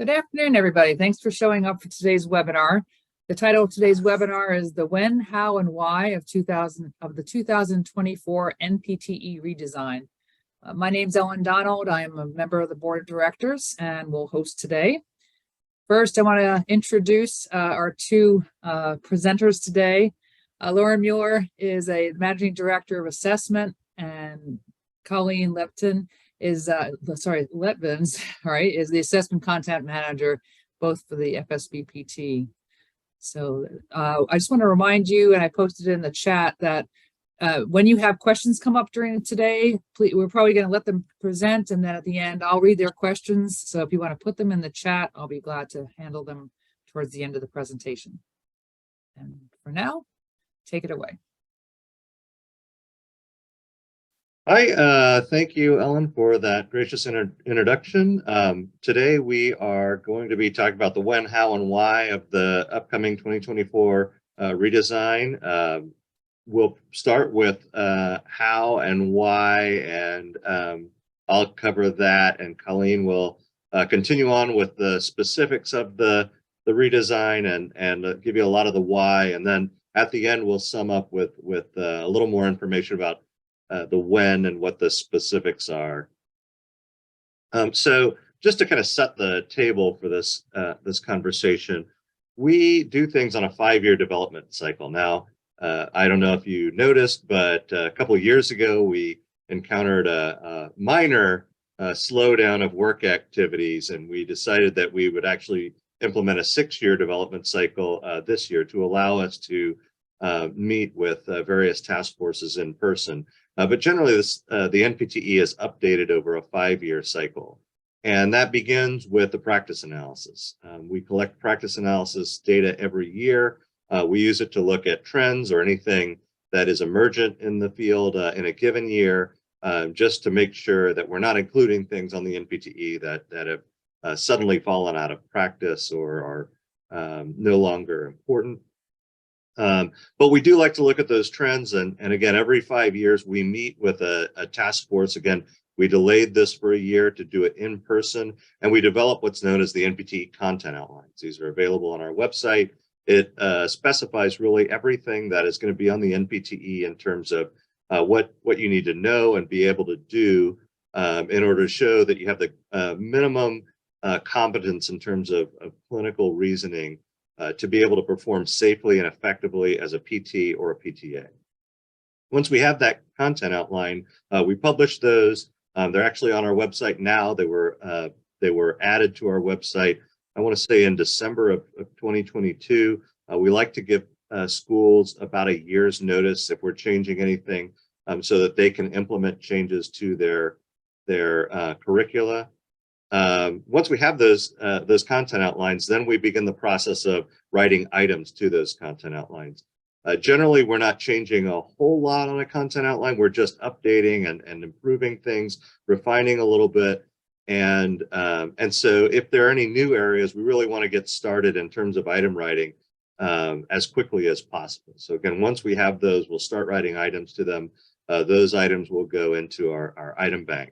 Good afternoon, everybody. Thanks for showing up for today's webinar. The title of today's webinar is The When, How, and Why of the 2024 NPTE Redesign. My name's Ellen Donald. I am a member of the Board of Directors and will host today. First, I want to introduce our two presenters today. Lauren Mueller is a Managing Director of Assessment, and Colleen Lepton is Letvins, right, is the Assessment Content Manager, both for the FSBPT. So I just want to remind you, and I posted in the chat, that when you have questions come up during today, please, we're probably going to let them present, and then at the end, I'll read their questions. So if you want to put them in the chat, I'll be glad to handle them towards the end of the presentation. And for now, take it away. Hi, thank you, Ellen, for that gracious introduction. Today we are going to be talking about the when, how, and why of the upcoming 2024 redesign. We'll start with how and why, and I'll cover that, and Colleen will continue on with the specifics of the redesign and give you a lot of the why, and then at the end we'll sum up with a little more information about the when and what the specifics are. So just to kind of set the table for this this conversation, we do things on a 5-year development cycle. Now, I don't know if you noticed, but a couple of years ago, we encountered a minor slowdown of work activities, and we decided that we would actually implement a 6-year development cycle this year to allow us to meet with various task forces in person. But generally, the NPTE is updated over a 5-year cycle, and that begins with the practice analysis. We collect practice analysis data every year. We use it to look at trends or anything that is emergent in the field in a given year, just to make sure that we're not including things on the NPTE that have suddenly fallen out of practice or are no longer important. But we do like to look at those trends, and again, every 5 years we meet with a task force. Again, we delayed this for a year to do it in person, and we develop what's known as the NPTE content outlines. These are available on our website. It specifies really everything that is going to be on the NPTE in terms of what you need to know and be able to do in order to show that you have the minimum competence in terms of clinical reasoning to be able to perform safely and effectively as a PT or a PTA. Once we have that content outline, we publish those. They're actually on our website now. They were added to our website, I want to say, in December of 2022. We like to give schools about a year's notice if we're changing anything, so that they can implement changes to their curricula. Once we have those content outlines, then we begin the process of writing items to those content outlines. Generally, we're not changing a whole lot on a content outline. We're just updating and improving things, refining a little bit. And so if there are any new areas, we really want to get started in terms of item writing as quickly as possible. So again, once we have those, we'll start writing items to them. Those items will go into our item bank.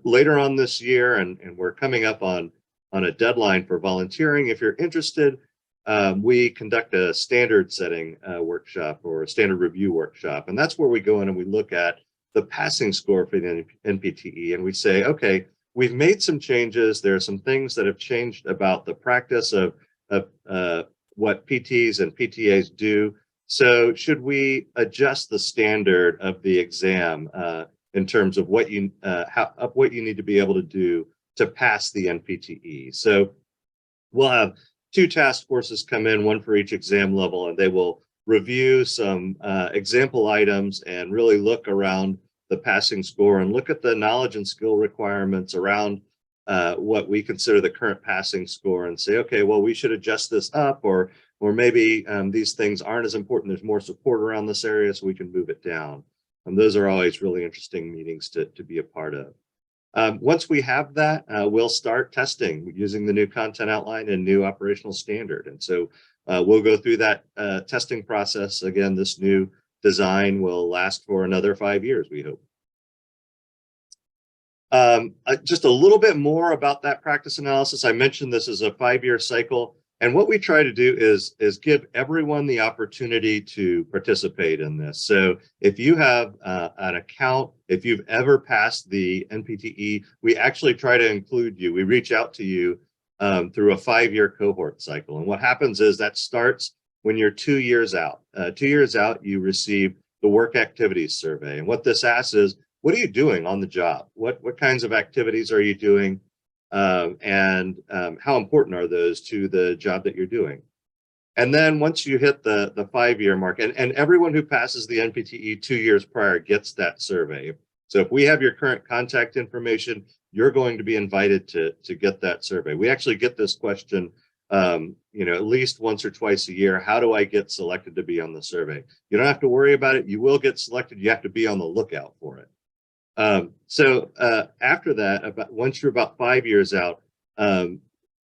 Later on this year, and we're coming up on a deadline for volunteering. If you're interested, we conduct a standard setting workshop or a standard review workshop. And that's where we go in and we look at the passing score for the NPTE. And we say, okay, we've made some changes. There are some things that have changed about the practice of what PTs and PTAs do. So should we adjust the standard of the exam in terms of what you need to be able to do to pass the NPTE? So we'll have 2 task forces come in, one for each exam level, and they will review some example items and really look around the passing score and look at the knowledge and skill requirements around what we consider the current passing score and say, okay, well, we should adjust this up, or maybe these things aren't as important. There's more support around this area, so we can move it down. And those are always really interesting meetings to be a part of. Once we have that, we'll start testing using the new content outline and new operational standard. And so we'll go through that testing process. Again, this new design will last for another 5 years, we hope. Just a little bit more about that practice analysis. I mentioned this is a 5-year cycle. And what we try to do is give everyone the opportunity to participate in this. So if you have an account, if you've ever passed the NPTE, we actually try to include you. We reach out to you through a 5-year cohort cycle. And what happens is that starts when you're 2 years out. 2 years out, you receive the work activities survey. And what this asks is, what are you doing on the job? What kinds of activities are you doing? And how important are those to the job that you're doing? And then once you hit the 5-year mark, and everyone who passes the NPTE 2 years prior gets that survey. So if we have your current contact information, you're going to be invited to get that survey. We actually get this question, at least once or twice a year. How do I get selected to be on the survey? You don't have to worry about it. You will get selected. You have to be on the lookout for it. After that, once you're about 5 years out,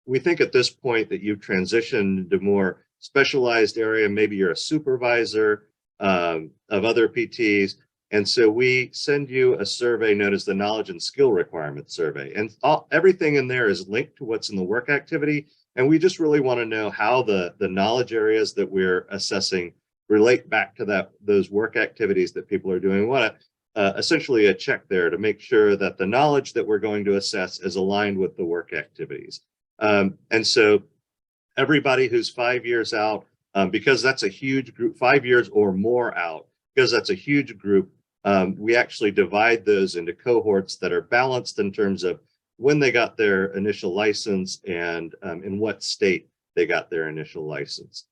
we think at this point that you've transitioned to more specialized area. Maybe you're a supervisor of other PTs. And so we send you a survey known as the Knowledge and Skill Requirement Survey. And everything in there is linked to what's in the work activity. And we just really want to know how the knowledge areas that we're assessing relate back to those work activities that people are doing. We want to essentially a check there to make sure that the knowledge that we're going to assess is aligned with the work activities. And so everybody who's 5 years out, because that's a huge group, 5 years or more out, because that's a huge group, we actually divide those into cohorts that are balanced in terms of when they got their initial license and in what state they got their initial license.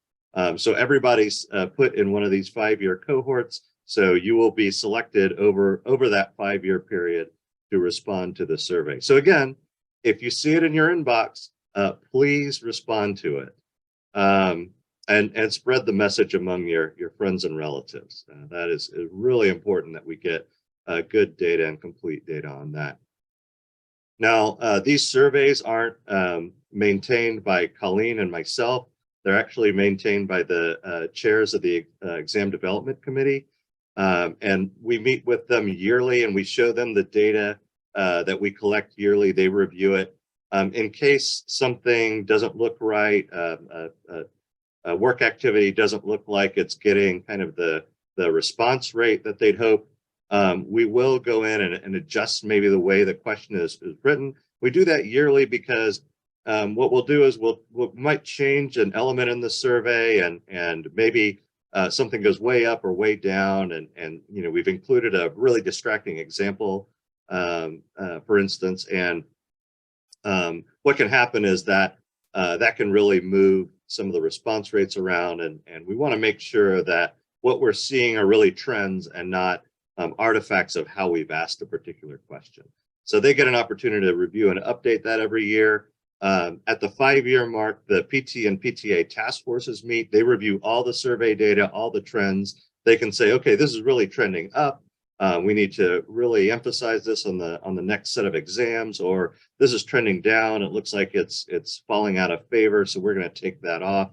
So everybody's put in one of these 5-year cohorts. So you will be selected over that 5-year period to respond to the survey. So again, if you see it in your inbox, please respond to it and spread the message among your friends and relatives. That is really important that we get good data and complete data on that. Now, these surveys aren't maintained by Colleen and myself. They're actually maintained by the chairs of the Exam Development Committee. And we meet with them yearly and we show them the data that we collect yearly. They review it. In case something doesn't look right, a work activity doesn't look like it's getting kind of the response rate that they'd hope, we will go in and adjust maybe the way the question is written. We do that yearly because what we'll do is we might change an element in the survey and maybe something goes way up or way down, and we've included a really distracting example, for instance, and what can happen is that that can really move some of the response rates around, and we want to make sure that what we're seeing are really trends and not artifacts of how we've asked a particular question. So they get an opportunity to review and update that every year. At the 5-year mark, the PT and PTA task forces meet. They review all the survey data, all the trends. They can say, okay, this is really trending up. We need to really emphasize this on the next set of exams, or this is trending down. It looks like it's falling out of favor, so we're going to take that off.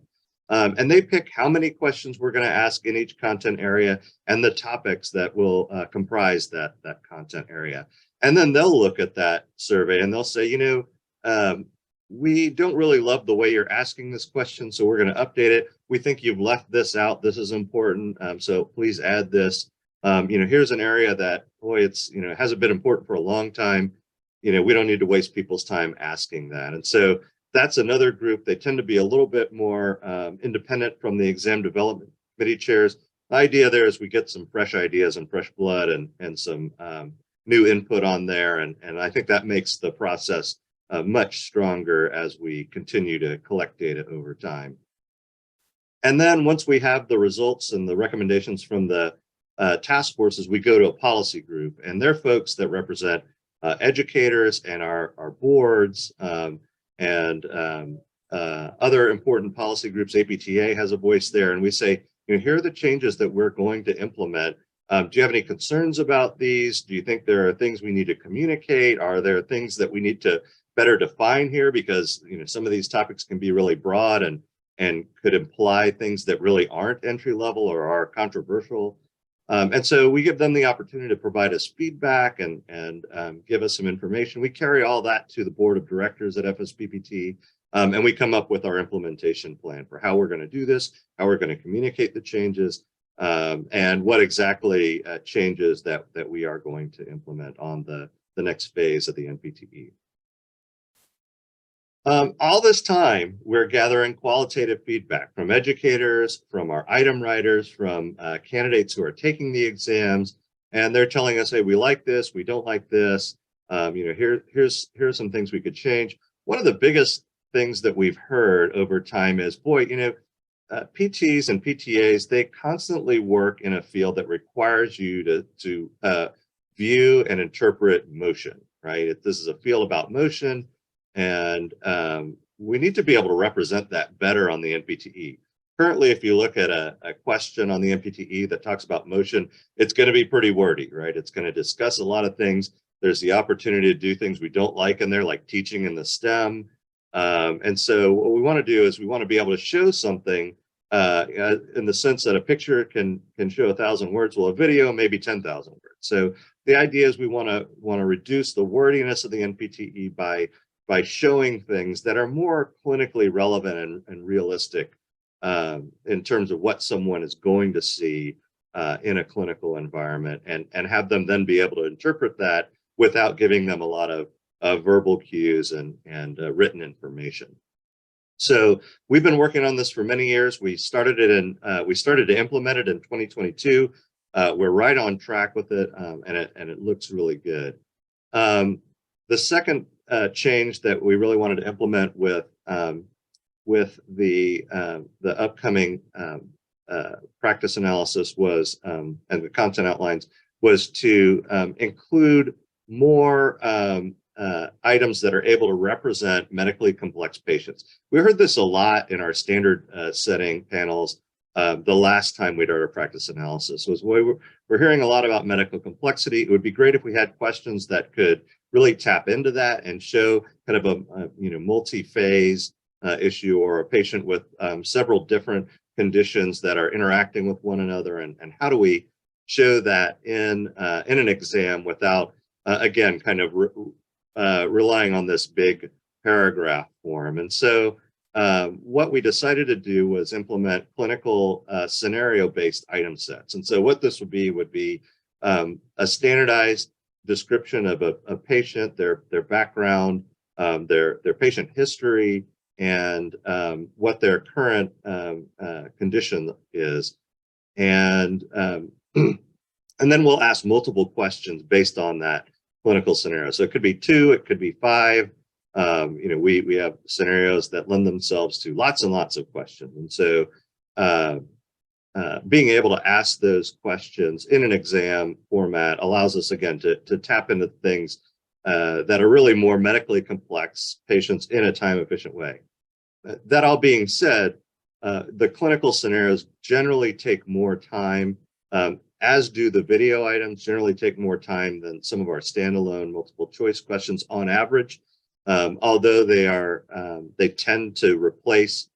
And they pick how many questions we're going to ask in each content area and the topics that will comprise that content area. And then they'll look at that survey and they'll say, we don't really love the way you're asking this question, so we're going to update it. We think you've left this out. This is important, so please add this. Here's an area that, boy, it's hasn't been important for a long time. We don't need to waste people's time asking that. And so that's another group. They tend to be a little bit more independent from the exam development committee chairs. The idea there is we get some fresh ideas and fresh blood and some new input on there, and I think that makes the process much stronger as we continue to collect data over time. And then once we have the results and the recommendations from the task forces, we go to a policy group, and they're folks that represent educators and our boards and other important policy groups. APTA has a voice there, and we say, here are the changes that we're going to implement. Do you have any concerns about these? Do you think there are things we need to communicate? Are there things that we need to better define here? Because some of these topics can be really broad and could imply things that really aren't entry level or are controversial. And so we give them the opportunity to provide us feedback and give us some information. We carry all that to the board of directors at FSPPT, and we come up with our implementation plan for how we're going to do this, how we're going to communicate the changes, and what exactly changes that we are going to implement on the next phase of the NPTE. All this time, we're gathering qualitative feedback from educators, from our item writers, from candidates who are taking the exams, and they're telling us, hey, we like this, we don't like this, here's some things we could change. One of the biggest things that we've heard over time is, boy, PTs and PTAs, they constantly work in a field that requires you to view and interpret motion, right? This is a field about motion, and we need to be able to represent that better on the NPTE. Currently, if you look at a question on the NPTE that talks about motion, it's going to be pretty wordy, right? It's going to discuss a lot of things. There's the opportunity to do things we don't like in there, like teaching in the STEM. And so what we want to do is we want to be able to show something in the sense that a picture can show 1,000 words, well, a video maybe 10,000 words. So the idea is we want to reduce the wordiness of the NPTE by showing things that are more clinically relevant and realistic in terms of what someone is going to see in a clinical environment, and have them then be able to interpret that without giving them a lot of verbal cues and written information. So we've been working on this for many years. We started to implement it in 2022. We're right on track with it, and it looks really good. The second change that we really wanted to implement with the upcoming practice analysis was and the content outlines was to include more items that are able to represent medically complex patients. We heard this a lot in our standard setting panels. The last time we did our practice analysis was we're hearing a lot about medical complexity. It would be great if we had questions that could really tap into that and show kind of a multi-phase issue, or a patient with several different conditions that are interacting with one another, and how do we show that in an exam without again kind of relying on this big paragraph form. And so what we decided to do was implement clinical scenario-based item sets. And so what this would be a standardized description of a patient, their background, their patient history, and what their current condition is. And then we'll ask multiple questions based on that clinical scenario. So it could be 2, it could be 5. We have scenarios that lend themselves to lots and lots of questions. And so being able to ask those questions in an exam format allows us, again, to tap into things that are really more medically complex patients in a time-efficient way. That all being said, the clinical scenarios generally take more time, as do the video items generally take more time than some of our standalone multiple choice questions on average, although they tend to replace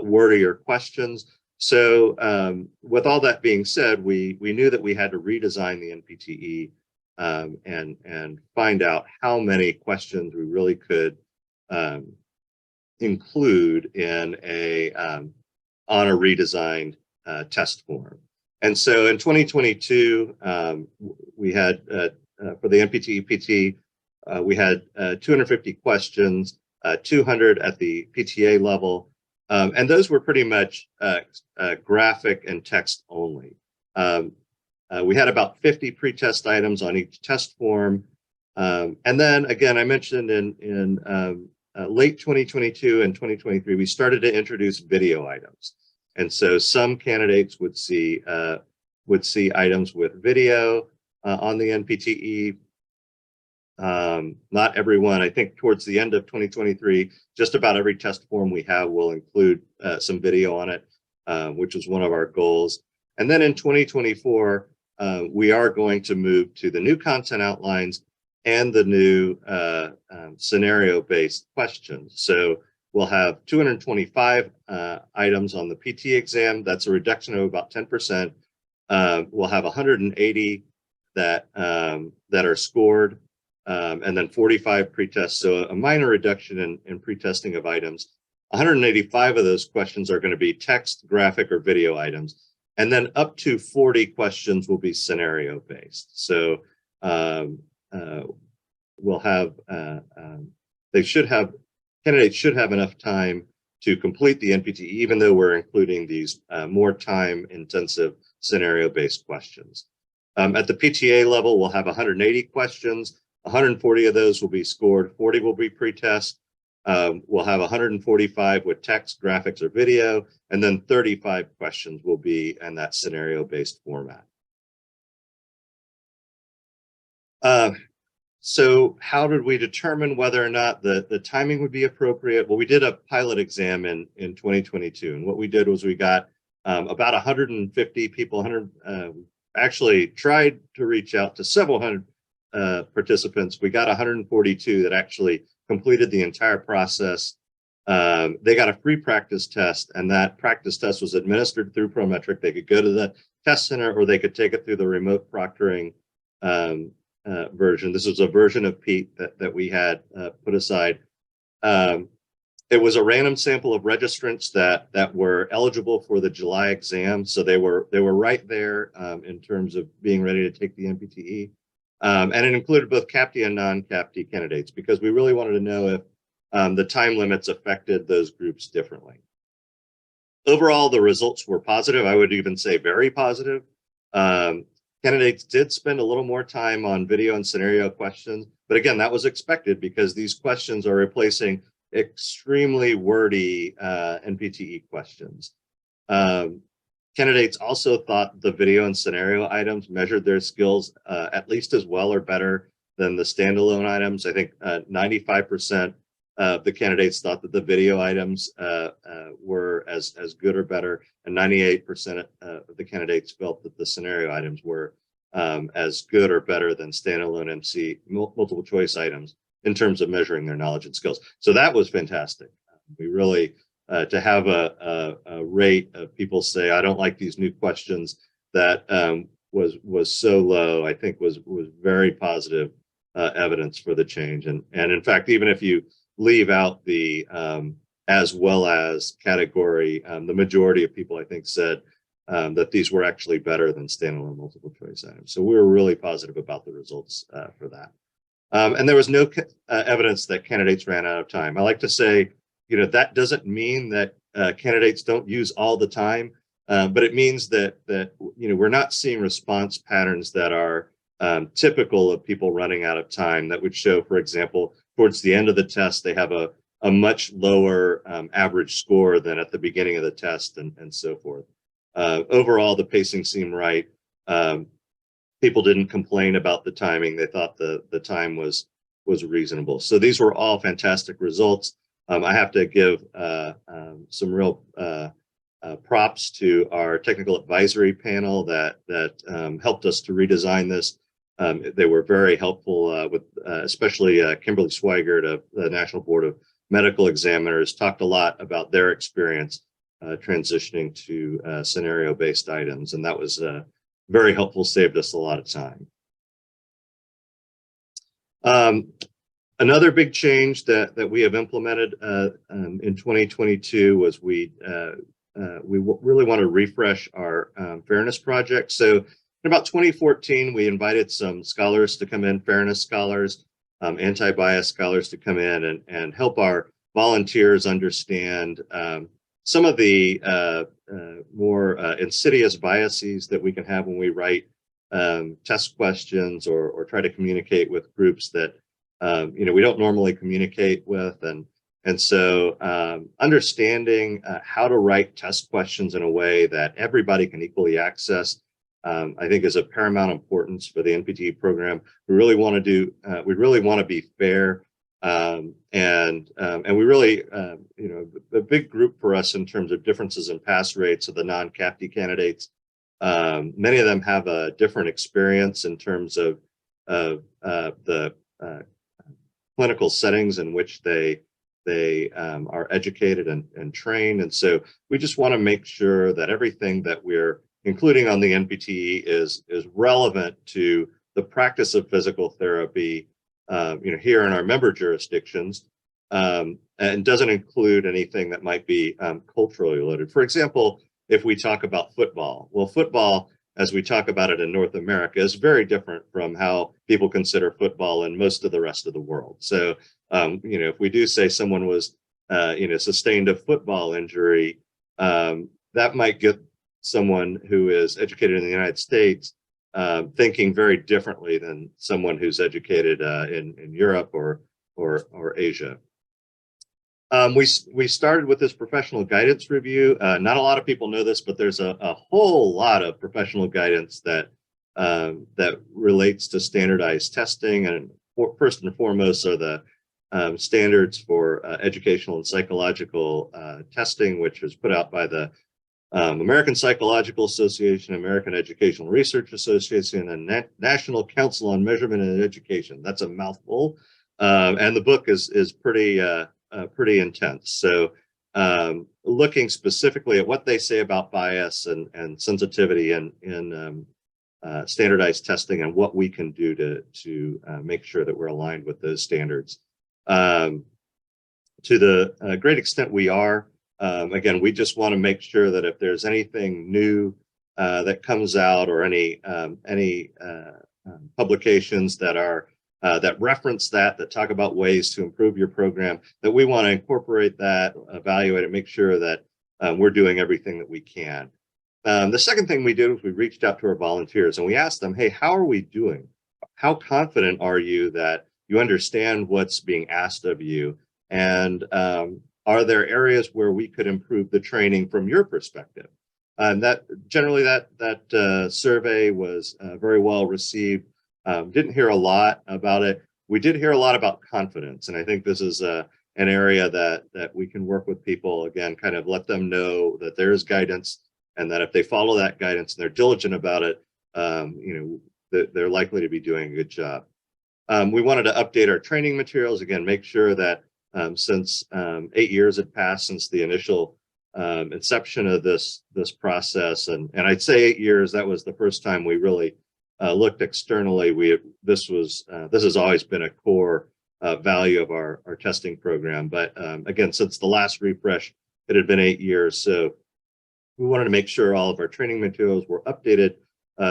wordier questions. So with all that being said, we knew that we had to redesign the NPTE and find out how many questions we really could include in on a redesigned test form. And so in 2022, we had for the NPTE PT, we had 250 questions, 200 at the PTA level, and those were pretty much graphic and text only. We had about 50 pretest items on each test form. And then again, I mentioned in late 2022 and 2023, we started to introduce video items. And so some candidates would see items with video on the NPTE. Not everyone. I think towards the end of 2023, just about every test form we have will include some video on it, which was one of our goals. And then in 2024, we are going to move to the new content outlines and the new scenario-based questions. So we'll have 225 items on the PT exam. That's a reduction of about 10%. we'll have 180 that are scored, and then 45 pretests. So a minor reduction in pretesting of items. 185 of those questions are going to be text, graphic, or video items. And then up to 40 questions will be scenario based. So we'll have, candidates should have enough time to complete the NPTE, even though we're including these more time intensive scenario based questions. At the PTA level, we'll have 180 questions. 140 of those will be scored, 40 will be pretest. We'll have 145 with text, graphics, or video, and then 35 questions will be in that scenario-based format. So how did we determine whether or not the timing would be appropriate? Well, we did a pilot exam in 2022, and what we did was we got about 150 people, actually tried to reach out to several hundred participants. We got 142 that actually completed the entire process. They got a free practice test, and that practice test was administered through Prometric. They could go to the test center, or they could take it through the remote proctoring version. This was a version of PETE that we had put aside. It was a random sample of registrants that were eligible for the July exam, so they were right there in terms of being ready to take the NPTE. And it included both CAPTE and non-CAPTE candidates, because we really wanted to know if the time limits affected those groups differently. Overall, the results were positive. I would even say very positive. Candidates did spend a little more time on video and scenario questions, but again, that was expected because these questions are replacing extremely wordy NPTE questions. Candidates also thought the video and scenario items measured their skills at least as well or better than the standalone items. I think 95% of the candidates thought that the video items were as good or better, and 98% of the candidates felt that the scenario items were as good or better than standalone MC multiple choice items in terms of measuring their knowledge and skills. So that was fantastic. We really to have a rate of people say, I don't like these new questions, that was so low, I think was very positive evidence for the change. And in fact, even if you leave out the as well as category, the majority of people, I think, said that these were actually better than standalone multiple choice items. So we were really positive about the results for that. And there was no evidence that candidates ran out of time. I like to say, that doesn't mean that candidates don't use all the time, but it means that we're not seeing response patterns that are typical of people running out of time, that would show, for example, towards the end of the test, they have a much lower average score than at the beginning of the test, and so forth. Overall, the pacing seemed right. People didn't complain about the timing. They thought the time was reasonable. So these were all fantastic results. I have to give some real props to our technical advisory panel that helped us to redesign this. They were very helpful with, especially Kimberly Swigert of the National Board of Medical Examiners, talked a lot about their experience transitioning to scenario-based items, and that was very helpful, saved us a lot of time. Another big change that we have implemented in 2022 was we really want to refresh our fairness project. So in about 2014, we invited some scholars to come in, fairness scholars, anti-bias scholars to come in and help our volunteers understand some of the more insidious biases that we can have when we write test questions or try to communicate with groups that we don't normally communicate with, and so understanding how to write test questions in a way that everybody can equally access, I think, is of paramount importance for the NPTE program. We really want to be fair, and we really, a big group for us in terms of differences in pass rates of the non-CAPTE candidates. Many of them have a different experience in terms of the clinical settings in which they are educated and trained. And so we just want to make sure that everything that we're including on the NPTE, is relevant to the practice of physical therapy, here in our member jurisdictions, and doesn't include anything that might be culturally related. For example, if we talk about football, well, football, as we talk about it in North America, is very different from how people consider football in most of the rest of the world. So, if we do say someone was, sustained a football injury, that might get someone who is educated in the United States thinking very differently than someone who's educated in Europe or Asia. We started with this professional guidance review. Not a lot of people know this, but there's a whole lot of professional guidance that relates to standardized testing, and first and foremost are the standards for educational and psychological testing, which was put out by the American Psychological Association, American Educational Research Association, and National Council on Measurement and Education. That's a mouthful, and the book is pretty intense. So, looking specifically at what they say about bias and sensitivity in standardized testing, and what we can do to make sure that we're aligned with those standards. To the great extent we are. Again, we just want to make sure that if there's anything new that comes out, or any publications that are that reference that talk about ways to improve your program, that we want to incorporate that, evaluate it, make sure that we're doing everything that we can. The second thing we did was we reached out to our volunteers and we asked them, hey, how are we doing? How confident are you that you understand what's being asked of you? And are there areas where we could improve the training from your perspective? And that generally that survey was very well received. Didn't hear a lot about it. We did hear a lot about confidence, and I think this is an area that we can work with people, again, kind of let them know that there is guidance, and that if they follow that guidance and they're diligent about it, they're likely to be doing a good job. We wanted to update our training materials, again, make sure that since 8 years had passed since the initial inception of this process, and I'd say 8 years, that was the first time we really looked externally. This has always been a core value of our testing program, but again, since the last refresh, it had been 8 years, so we wanted to make sure all of our training materials were updated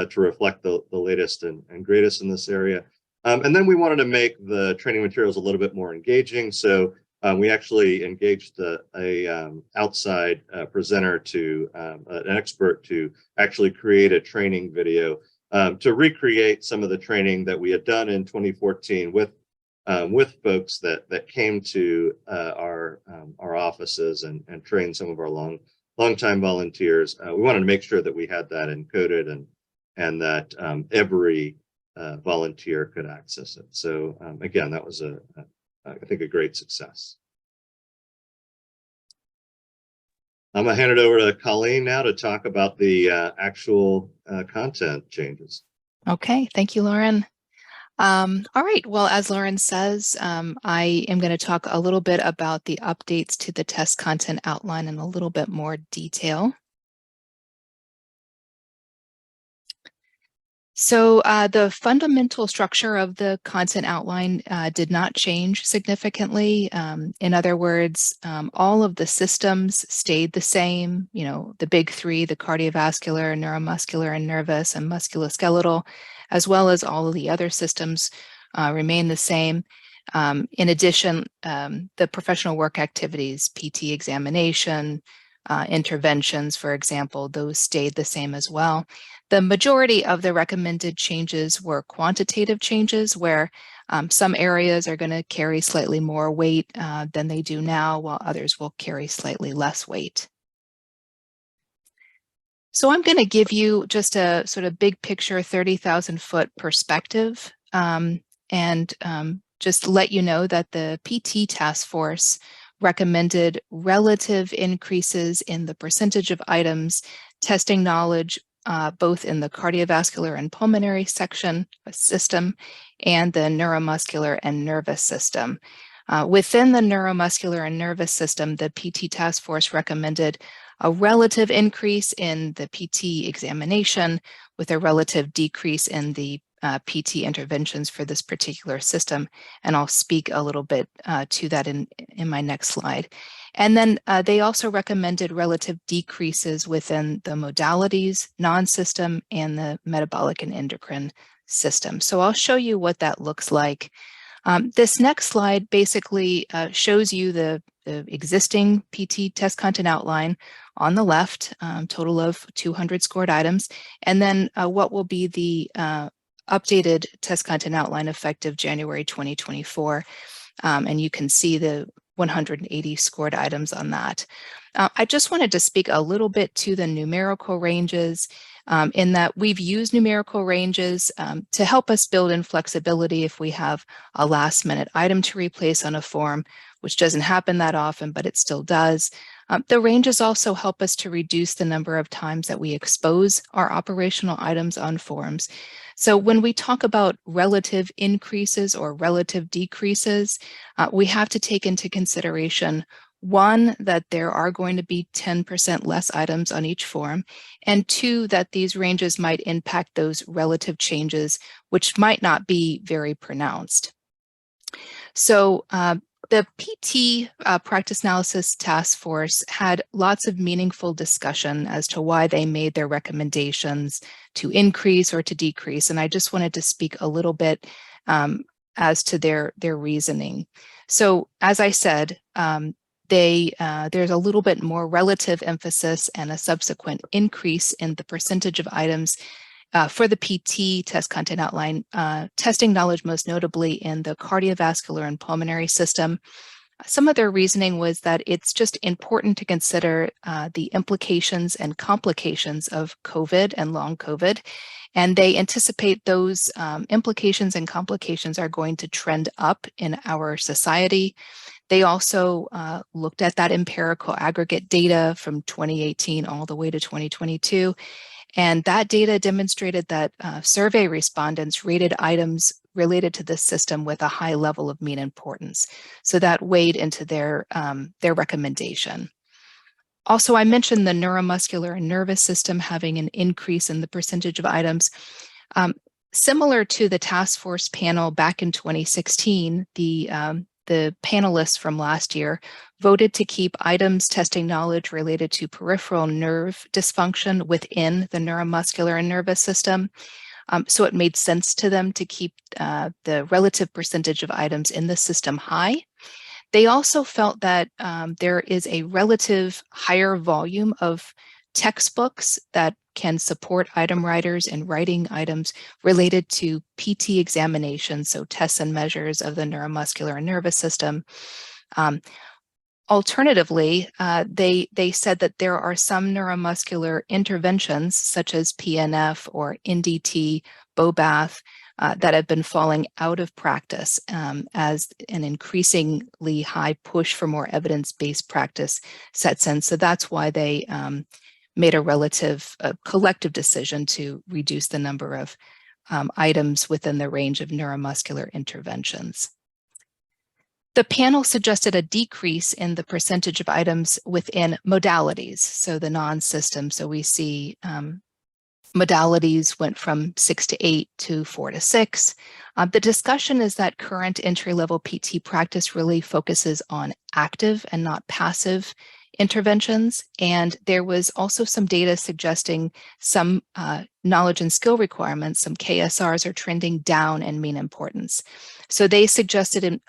to reflect the latest and greatest in this area. And then we wanted to make the training materials a little bit more engaging, so we actually engaged a outside presenter, an expert, to actually create a training video to recreate some of the training that we had done in 2014 with folks that came to our offices and trained some of our longtime volunteers. We wanted to make sure that we had that encoded and that every volunteer could access it. So again, that was I think a great success. I'm gonna hand it over to Colleen now to talk about the actual content changes. Okay, thank you, Lauren. All right, well, as Lauren says, I am going to talk a little bit about the updates to the test content outline in a little bit more detail. So the fundamental structure of the content outline did not change significantly. In other words, all of the systems stayed the same. The big three: the cardiovascular, neuromuscular, and nervous, and musculoskeletal, as well as all of the other systems remain the same. In addition, the professional work activities, PT examination, interventions, for example, those stayed the same as well. The majority of the recommended changes were quantitative changes, where some areas are going to carry slightly more weight than they do now, while others will carry slightly less weight. So I'm going to give you just a sort of big picture, 30,000-foot perspective, and just let you know that the PT task force recommended relative increases in the percentage of items testing knowledge, both in the cardiovascular and pulmonary system and the neuromuscular and nervous system. Within the neuromuscular and nervous system, the PT task force recommended a relative increase in the PT examination with a relative decrease in the PT interventions for this particular system. And I'll speak a little bit to that in my next slide. And then they also recommended relative decreases within the modalities, non-system, and the metabolic and endocrine system. So I'll show you what that looks like. This next slide basically shows you the existing PT test content outline on the left, total of 200 scored items, and then what will be the updated test content outline effective January 2024. And you can see the 180 scored items on that. I just wanted to speak a little bit to the numerical ranges in that we've used numerical ranges to help us build in flexibility if we have a last minute item to replace on a form, which doesn't happen that often, but it still does. The ranges also help us to reduce the number of times that we expose our operational items on forms. So when we talk about relative increases or relative decreases, we have to take into consideration, one, that there are going to be 10% less items on each form, and two, that these ranges might impact those relative changes, which might not be very pronounced. So the PT Practice Analysis Task Force had lots of meaningful discussion as to why they made their recommendations to increase or to decrease. And I just wanted to speak a little bit as to their reasoning. So as I said, there's a little bit more relative emphasis and a subsequent increase in the percentage of items for the PT test content outline, testing knowledge most notably in the cardiovascular and pulmonary system. Some of their reasoning was that it's just important to consider the implications and complications of COVID and long COVID, and they anticipate those implications and complications are going to trend up in our society. They also looked at that empirical aggregate data from 2018 all the way to 2022. And that data demonstrated that survey respondents rated items related to this system with a high level of mean importance. So that weighed into their recommendation. Also, I mentioned the neuromuscular and nervous system having an increase in the percentage of items. Similar to the task force panel back in 2016, the panelists from last year voted to keep items testing knowledge related to peripheral nerve dysfunction within the neuromuscular and nervous system. So it made sense to them to keep the relative percentage of items in the system high. They also felt that there is a relative higher volume of textbooks that can support item writers in writing items related to PT examinations, so tests and measures of the neuromuscular and nervous system. Alternatively, they said that there are some neuromuscular interventions, such as PNF or NDT, BOBATH, that have been falling out of practice as an increasingly high push for more evidence-based practice sets in. So that's why they made a collective decision to reduce the number of items within the range of neuromuscular interventions. The panel suggested a decrease in the percentage of items within modalities, so the non-system. So we see modalities went from 6 to 8 to 4 to 6. The discussion is that current entry-level PT practice really focuses on active and not passive interventions. And there was also some data suggesting some knowledge and skill requirements, some KSRs are trending down in mean importance. So they suggested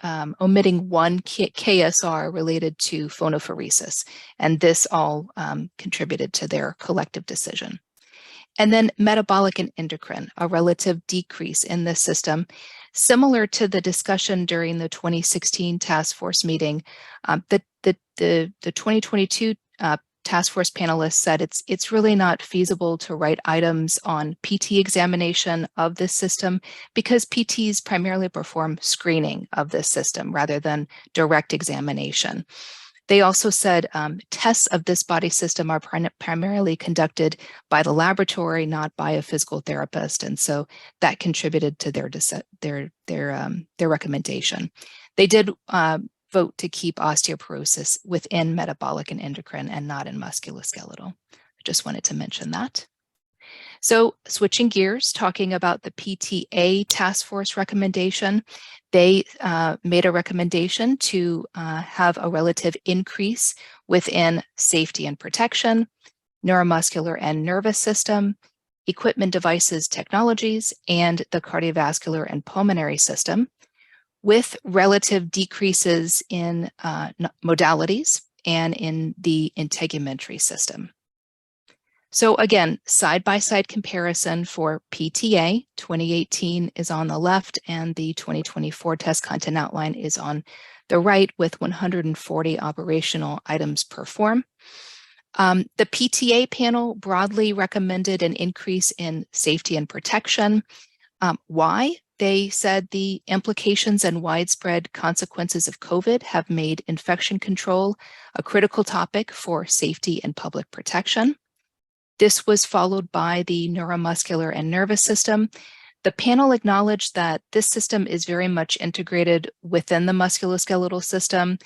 omitting one KSR related to phonophoresis, and this all contributed to their collective decision. And then metabolic and endocrine, a relative decrease in this system. Similar to the discussion during the 2016 task force meeting, the 2022 task force panelists said it's really not feasible to write items on PT examination of this system because PTs primarily perform screening of this system rather than direct examination. They also said tests of this body system are primarily conducted by the laboratory, not by a physical therapist, and so that contributed to their recommendation. They did vote to keep osteoporosis within metabolic and endocrine and not in musculoskeletal. I just wanted to mention that. So switching gears, talking about the PTA task force recommendation, they made a recommendation to have a relative increase within safety and protection, neuromuscular and nervous system, equipment, devices, technologies, and the cardiovascular and pulmonary system, with relative decreases in modalities and in the integumentary system. So again, side-by-side comparison for PTA, 2018 is on the left and the 2024 test content outline is on the right with 140 operational items performed. The PTA panel broadly recommended an increase in safety and protection. Why? They said the implications and widespread consequences of COVID have made infection control a critical topic for safety and public protection. This was followed by the neuromuscular and nervous system. The panel acknowledged that this system is very much integrated within the musculoskeletal system.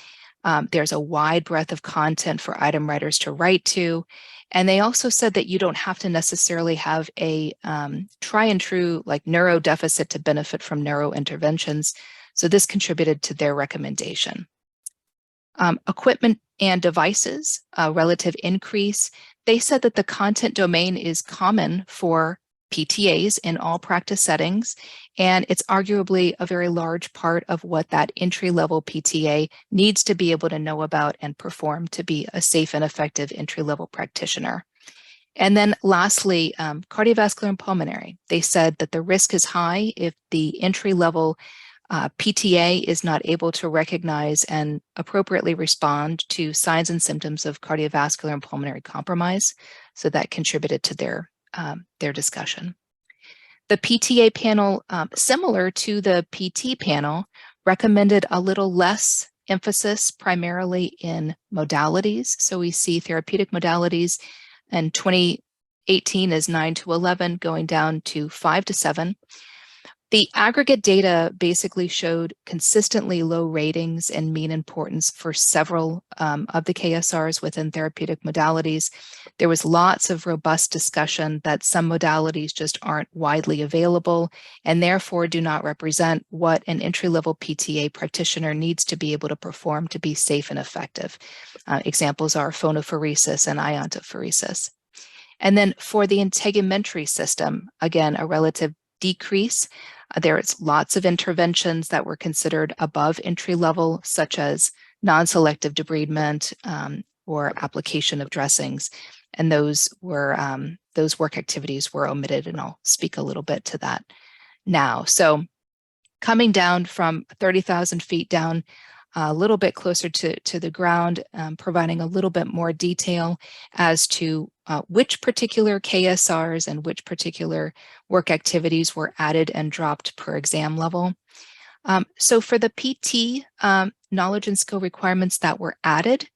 There's a wide breadth of content for item writers to write to. And they also said that you don't have to necessarily have a try and true like neuro deficit to benefit from neuro interventions. So this contributed to their recommendation. Equipment and devices, a relative increase. They said that the content domain is common for PTAs in all practice settings, and it's arguably a very large part of what that entry-level PTA needs to be able to know about and perform to be a safe and effective entry-level practitioner. And then lastly, cardiovascular and pulmonary. They said that the risk is high if the entry-level PTA is not able to recognize and appropriately respond to signs and symptoms of cardiovascular and pulmonary compromise. So that contributed to their discussion. The PTA panel, similar to the PT panel, recommended a little less emphasis primarily in modalities. So we see therapeutic modalities in 2018 is 9 to 11, going down to 5 to 7. The aggregate data basically showed consistently low ratings and mean importance for several of the KSRs within therapeutic modalities. There was lots of robust discussion that some modalities just aren't widely available and therefore do not represent what an entry-level PTA practitioner needs to be able to perform to be safe and effective. Examples are phonophoresis and iontophoresis. And then for the integumentary system, again, a relative decrease. There's lots of interventions that were considered above entry level, such as non-selective debridement or application of dressings. And those work activities were omitted, and I'll speak a little bit to that now. So coming down from 30,000 feet down a little bit closer to the ground, providing a little bit more detail as to which particular KSRs and which particular work activities were added and dropped per exam level. So for the PT knowledge and skill requirements that were added,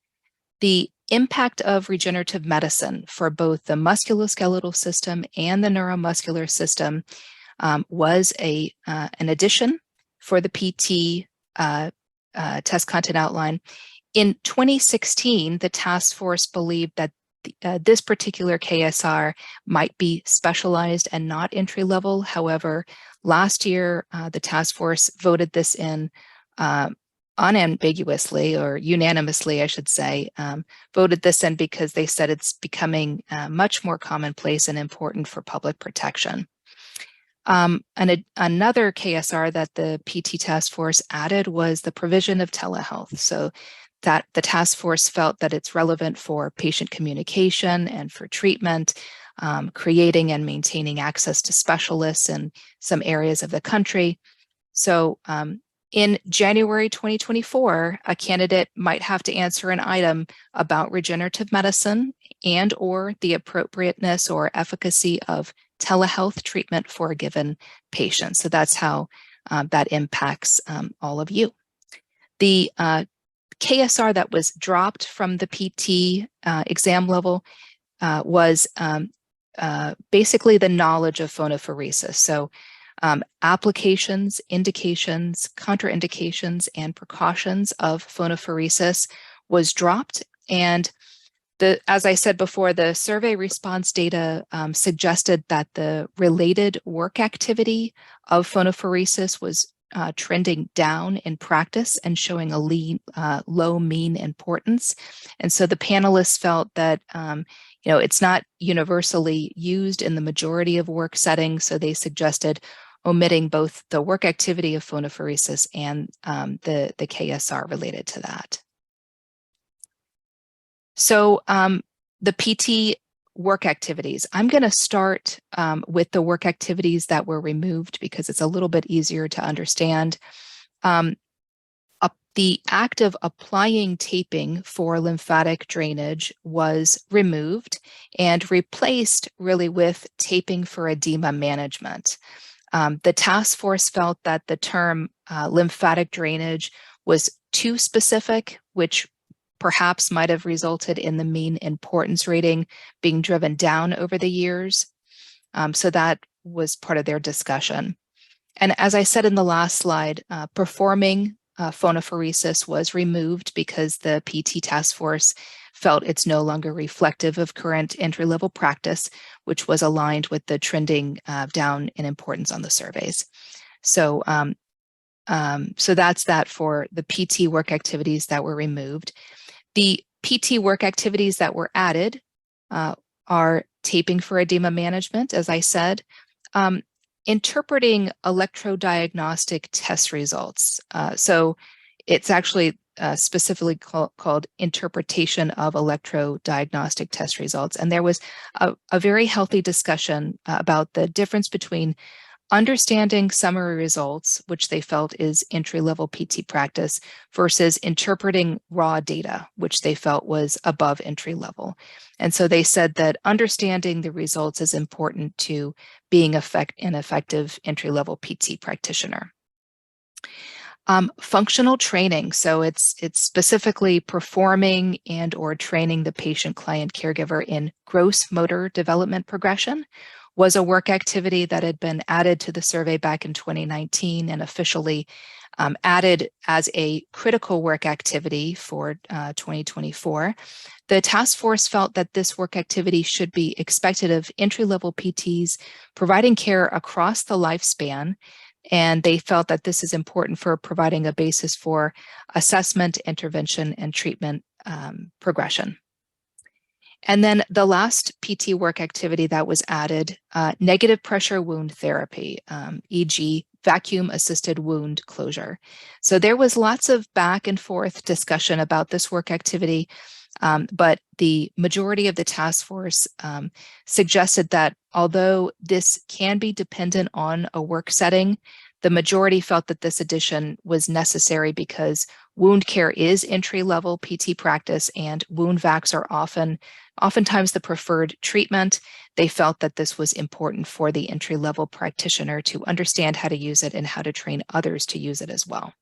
the impact of regenerative medicine for both the musculoskeletal system and the neuromuscular system was an addition for the PT test content outline. In 2016, the task force believed that this particular KSR might be specialized and not entry level. However, last year, the task force voted this in unambiguously, or unanimously, I should say, voted this in because they said it's becoming much more commonplace and important for public protection. And another KSR that the PT task force added was the provision of telehealth. So that the task force felt that it's relevant for patient communication and for treatment, creating and maintaining access to specialists in some areas of the country. So in January 2024, a candidate might have to answer an item about regenerative medicine and or the appropriateness or efficacy of telehealth treatment for a given patient. So that's how that impacts all of you. The KSR that was dropped from the PT exam level was basically the knowledge of phonophoresis. So applications, indications, contraindications, and precautions of phonophoresis was dropped. And as I said before, the survey response data suggested that the related work activity of phonophoresis was trending down in practice and showing a low mean importance. And so the panelists felt that it's not universally used in the majority of work settings, so they suggested omitting both the work activity of phonophoresis and the KSR related to that. So the PT work activities, I'm going to start with the work activities that were removed because it's a little bit easier to understand. The act of applying taping for lymphatic drainage was removed and replaced really with taping for edema management. The task force felt that the term lymphatic drainage was too specific, which perhaps might have resulted in the mean importance rating being driven down over the years. So that was part of their discussion. And as I said in the last slide, performing phonophoresis was removed because the PT task force felt it's no longer reflective of current entry-level practice, which was aligned with the trending down in importance on the surveys. So that's that for the PT work activities that were removed. The PT work activities that were added are taping for edema management, as I said, interpreting electrodiagnostic test results. So it's actually specifically called interpretation of electrodiagnostic test results. And there was a very healthy discussion about the difference between understanding summary results, which they felt is entry-level PT practice, versus interpreting raw data, which they felt was above entry level. And so they said that understanding the results is important to being an effective entry-level PT practitioner. Functional training, so it's specifically performing and or training the patient, client, caregiver in gross motor development progression, was a work activity that had been added to the survey back in 2019 and officially added as a critical work activity for 2024. The task force felt that this work activity should be expected of entry-level PTs providing care across the lifespan, and they felt that this is important for providing a basis for assessment, intervention, and treatment progression. And then the last PT work activity that was added, negative pressure wound therapy, e.g. vacuum-assisted wound closure. So there was lots of back and forth discussion about this work activity, but the majority of the task force suggested that although this can be dependent on a work setting, the majority felt that this addition was necessary because wound care is entry-level PT practice and wound vacs are oftentimes the preferred treatment. They felt that this was important for the entry-level practitioner to understand how to use it and how to train others to use it as well.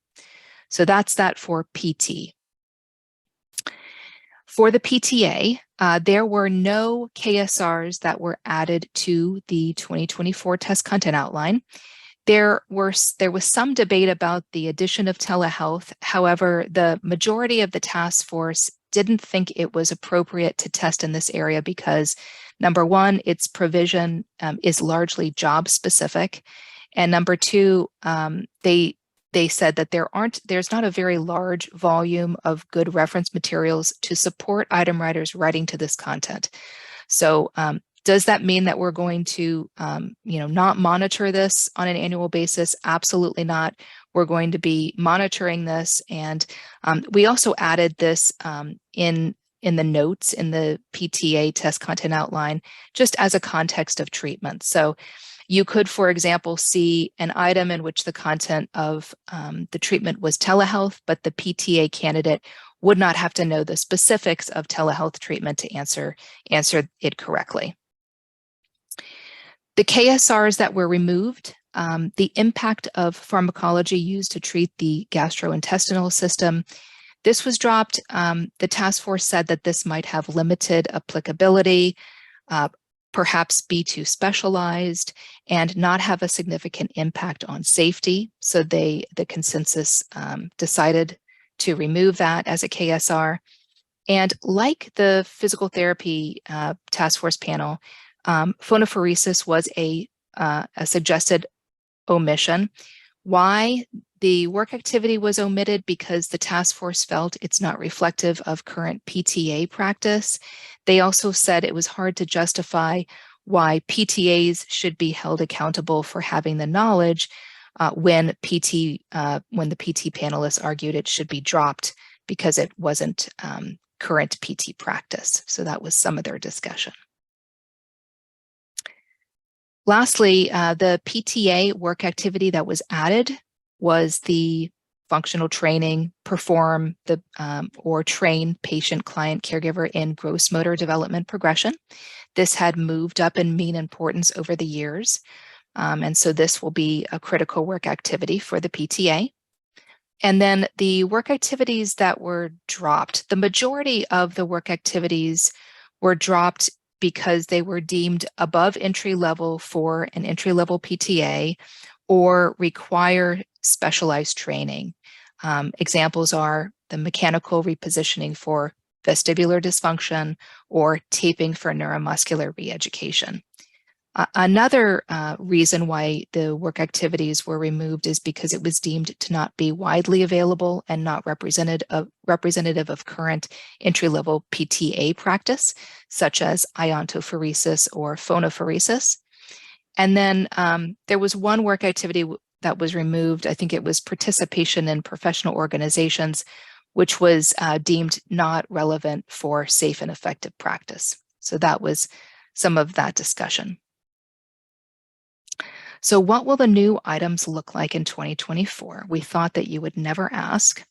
So that's that for PT. For the PTA, there were no KSRs that were added to the 2024 test content outline. There was some debate about the addition of telehealth. However, the majority of the task force didn't think it was appropriate to test in this area because, number one, its provision is largely job specific. And number two, they said that there's not a very large volume of good reference materials to support item writers writing to this content. So does that mean that we're going to not monitor this on an annual basis? Absolutely not. We're going to be monitoring this. And we also added this in the notes in the PTA test content outline, just as a context of treatment. So you could, for example, see an item in which the content of the treatment was telehealth, but the PTA candidate would not have to know the specifics of telehealth treatment to answer it correctly. The KSRs that were removed, the impact of pharmacology used to treat the gastrointestinal system, this was dropped. The task force said that this might have limited applicability. perhaps be too specialized, and not have a significant impact on safety. So the consensus decided to remove that as a KSR. And like the physical therapy task force panel, phonophoresis was a suggested omission. Why? The work activity was omitted because the task force felt it's not reflective of current PTA practice. They also said it was hard to justify why PTAs should be held accountable for having the knowledge when the PT panelists argued it should be dropped because it wasn't current PT practice. So that was some of their discussion. Lastly, the PTA work activity that was added was the functional training, perform the or train patient, client, caregiver in gross motor development progression. This had moved up in mean importance over the years. And so this will be a critical work activity for the PTA. And then the work activities that were dropped, the majority of the work activities were dropped because they were deemed above entry level for an entry level PTA or require specialized training. Examples are the mechanical repositioning for vestibular dysfunction or taping for neuromuscular reeducation. Another reason why the work activities were removed is because it was deemed to not be widely available and not representative of current entry-level PTA practice, such as iontophoresis or phonophoresis. And then there was one work activity that was removed. I think it was participation in professional organizations, which was deemed not relevant for safe and effective practice. So that was some of that discussion. So what will the new items look like in 2024? We thought that you would never ask.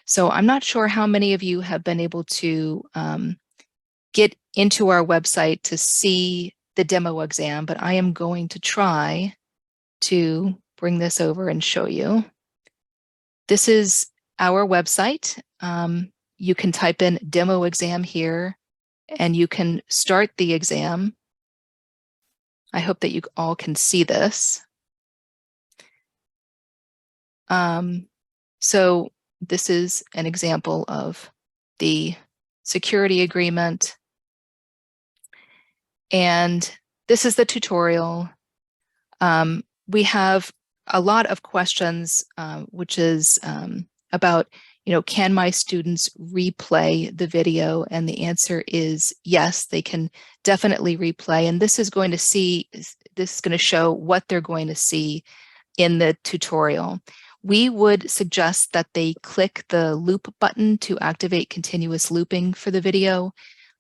So I'm not sure how many of you have been able to get into our website to see the demo exam, but I am going to try to bring this over and show you. This is our website. You can type in demo exam here and you can start the exam. I hope that you all can see this. So this is an example of the security agreement. And this is the tutorial. We have a lot of questions, which is about, can my students replay the video? And the answer is yes, they can definitely replay. And this is going to show what they're going to see in the tutorial. We would suggest that they click the loop button to activate continuous looping for the video.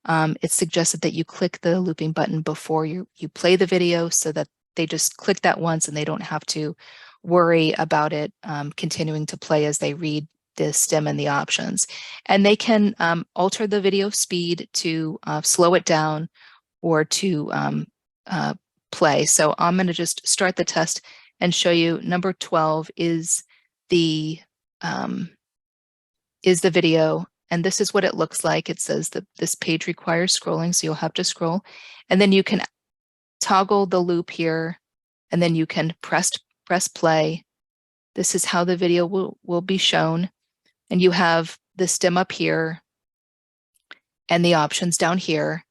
It's suggested that you click the looping button before you play the video so that they just click that once and they don't have to worry about it continuing to play as they read the stem and the options. And they can alter the video speed to slow it down or to play. So I'm going to just start the test and show you number 12 is the video. And this is what it looks like. It says that this page requires scrolling, so you'll have to scroll. And then you can toggle the loop here, and then you can press play. This is how the video will be shown. And you have the stem up here and the options down here.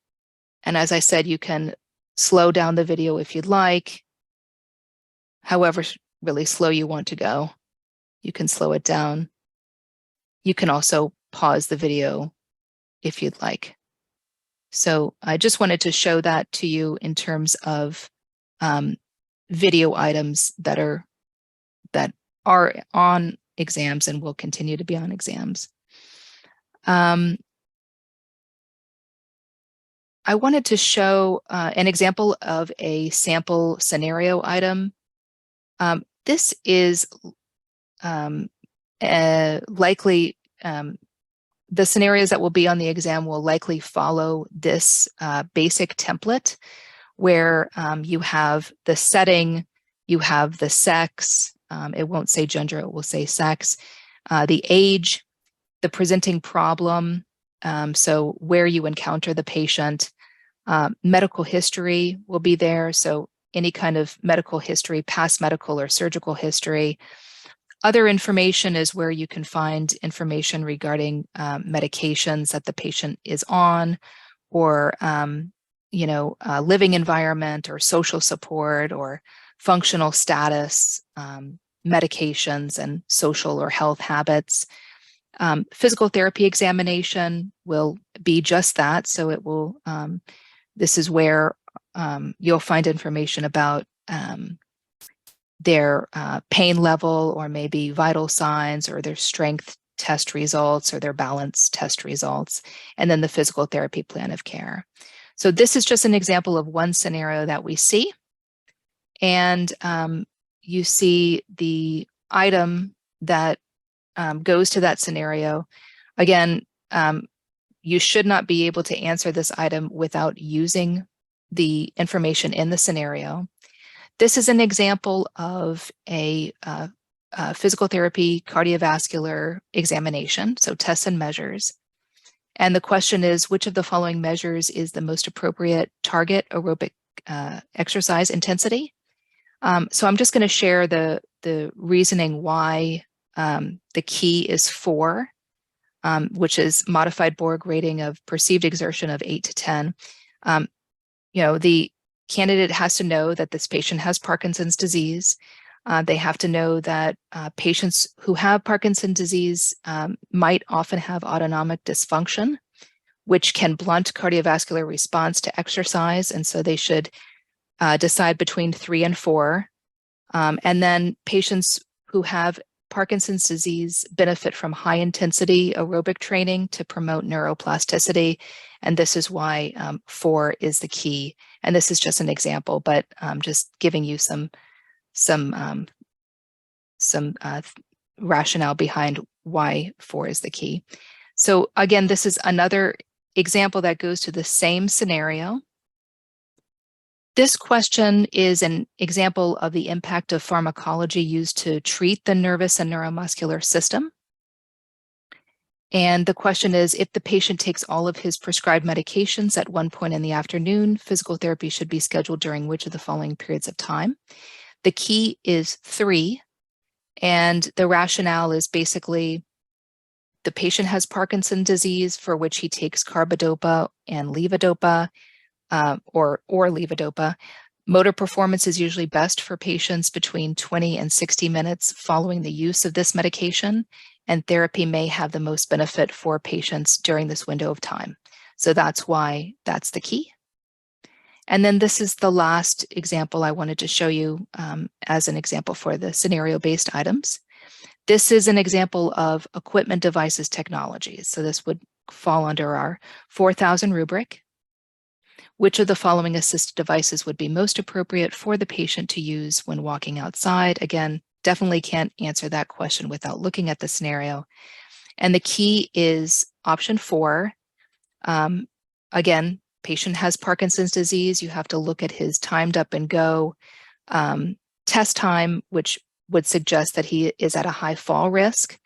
And as I said, you can slow down the video if you'd like, however really slow you want to go. You can slow it down. You can also pause the video if you'd like. So I just wanted to show that to you in terms of video items that are on exams and will continue to be on exams. I wanted to show an example of a sample scenario item. This is likely, the scenarios that will be on the exam will likely follow this basic template where you have the setting, you have the sex, it won't say gender, it will say sex, the age, the presenting problem, so where you encounter the patient, Medical history will be there. So any kind of medical history, past medical or surgical history. Other information is where you can find information regarding medications that the patient is on, or living environment or social support or functional status, medications and social or health habits. Physical therapy examination will be just that. So it will, this is where you'll find information about their pain level, or maybe vital signs, or their strength test results, or their balance test results, and then the physical therapy plan of care. So this is just an example of one scenario that we see. And you see the item that goes to that scenario. Again, you should not be able to answer this item without using the information in the scenario. This is an example of a physical therapy cardiovascular examination, so tests and measures. And the question is, which of the following measures is the most appropriate target aerobic exercise intensity? So I'm just going to share the reasoning why the key is 4, which is modified Borg rating of perceived exertion of 8 to 10. The candidate has to know that this patient has Parkinson's disease. They have to know that patients who have Parkinson's disease might often have autonomic dysfunction, which can blunt cardiovascular response to exercise. And so they should decide between 3 and 4. And then patients who have Parkinson's disease benefit from high intensity aerobic training to promote neuroplasticity. And this is why 4 is the key. And this is just an example, but just giving you some rationale behind why 4 is the key. So again, this is another example that goes to the same scenario. This question is an example of the impact of pharmacology used to treat the nervous and neuromuscular system. And the question is, if the patient takes all of his prescribed medications at one point in the afternoon, physical therapy should be scheduled during which of the following periods of time? The key is 3. And the rationale is basically the patient has Parkinson's disease, for which he takes carbidopa and levodopa, or levodopa. Motor performance is usually best for patients between 20 and 60 minutes following the use of this medication, and therapy may have the most benefit for patients during this window of time. So that's why that's the key. And then this is the last example I wanted to show you as an example for the scenario-based items. This is an example of equipment, devices, technologies. So this would fall under our 4,000 rubric. Which of the following assistive devices would be most appropriate for the patient to use when walking outside? Again, definitely can't answer that question without looking at the scenario. And the key is option 4. Again, patient has Parkinson's disease. You have to look at his timed up and go test time, which would suggest that he is at a high fall risk,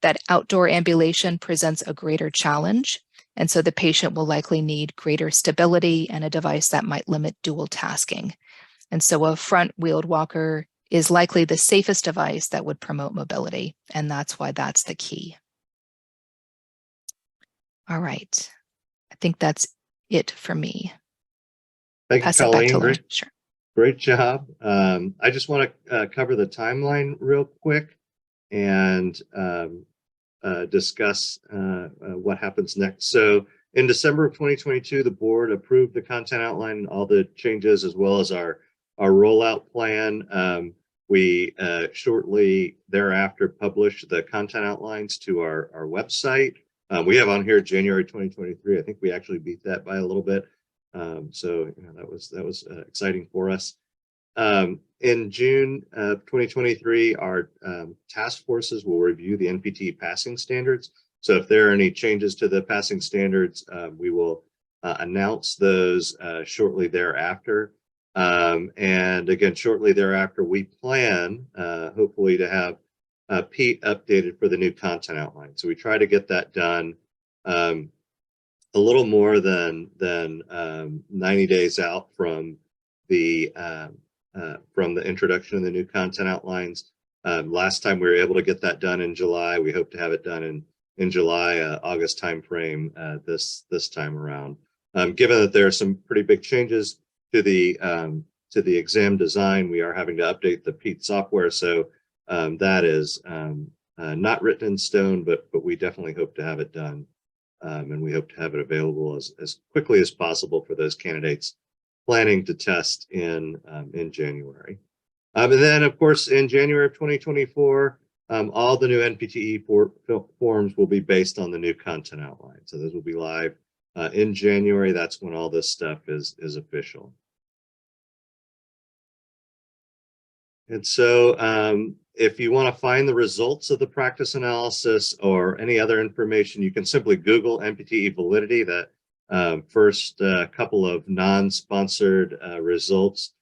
that outdoor ambulation presents a greater challenge. And so the patient will likely need greater stability and a device that might limit dual tasking. And so a front-wheeled walker is likely the safest device that would promote mobility. And that's why that's the key. All right. I think that's it for me. Thank Pass you, it back to Colleen. Lauren. Sure. Great job. I just want to cover the timeline real quick and discuss what happens next. So in December of 2022, the board approved the content outline and all the changes, as well as our rollout plan. We shortly thereafter published the content outlines to our website. We have on here January 2023. I think we actually beat that by a little bit. So that was exciting for us. In June of 2023, our task forces will review the NPTE passing standards. So if there are any changes to the passing standards, we will announce those shortly thereafter. And again, shortly thereafter, we plan hopefully to have Pete updated for the new content outline. So we try to get that done a little more than 90 days out from the introduction of the new content outlines. Last time we were able to get that done in July. We hope to have it done in July, August timeframe this time around. Given that there are some pretty big changes to the exam design, we are having to update the PETE software, so that is not written in stone, but we definitely hope to have it done. And we hope to have it available as quickly as possible for those candidates planning to test in January. And then, of course, in January of 2024, all the new NPTE forms will be based on the new content outline. So those will be live in January. That's when all this stuff is official. And so if you want to find the results of the practice analysis or any other information, you can simply Google NPTE validity. That first couple of non-sponsored results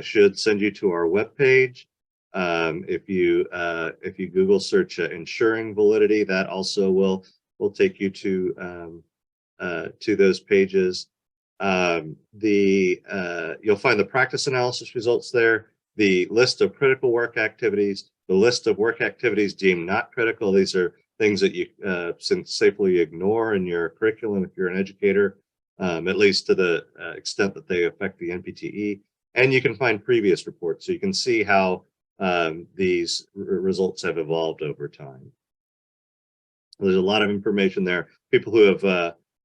should send you to our webpage. If you Google search ensuring validity, that also will take you to those pages. You'll find the practice analysis results there, the list of critical work activities, the list of work activities deemed not critical. These are things that you safely ignore in your curriculum if you're an educator, at least to the extent that they affect the NPTE. And you can find previous reports, so you can see how these results have evolved over time. There's a lot of information there. People who have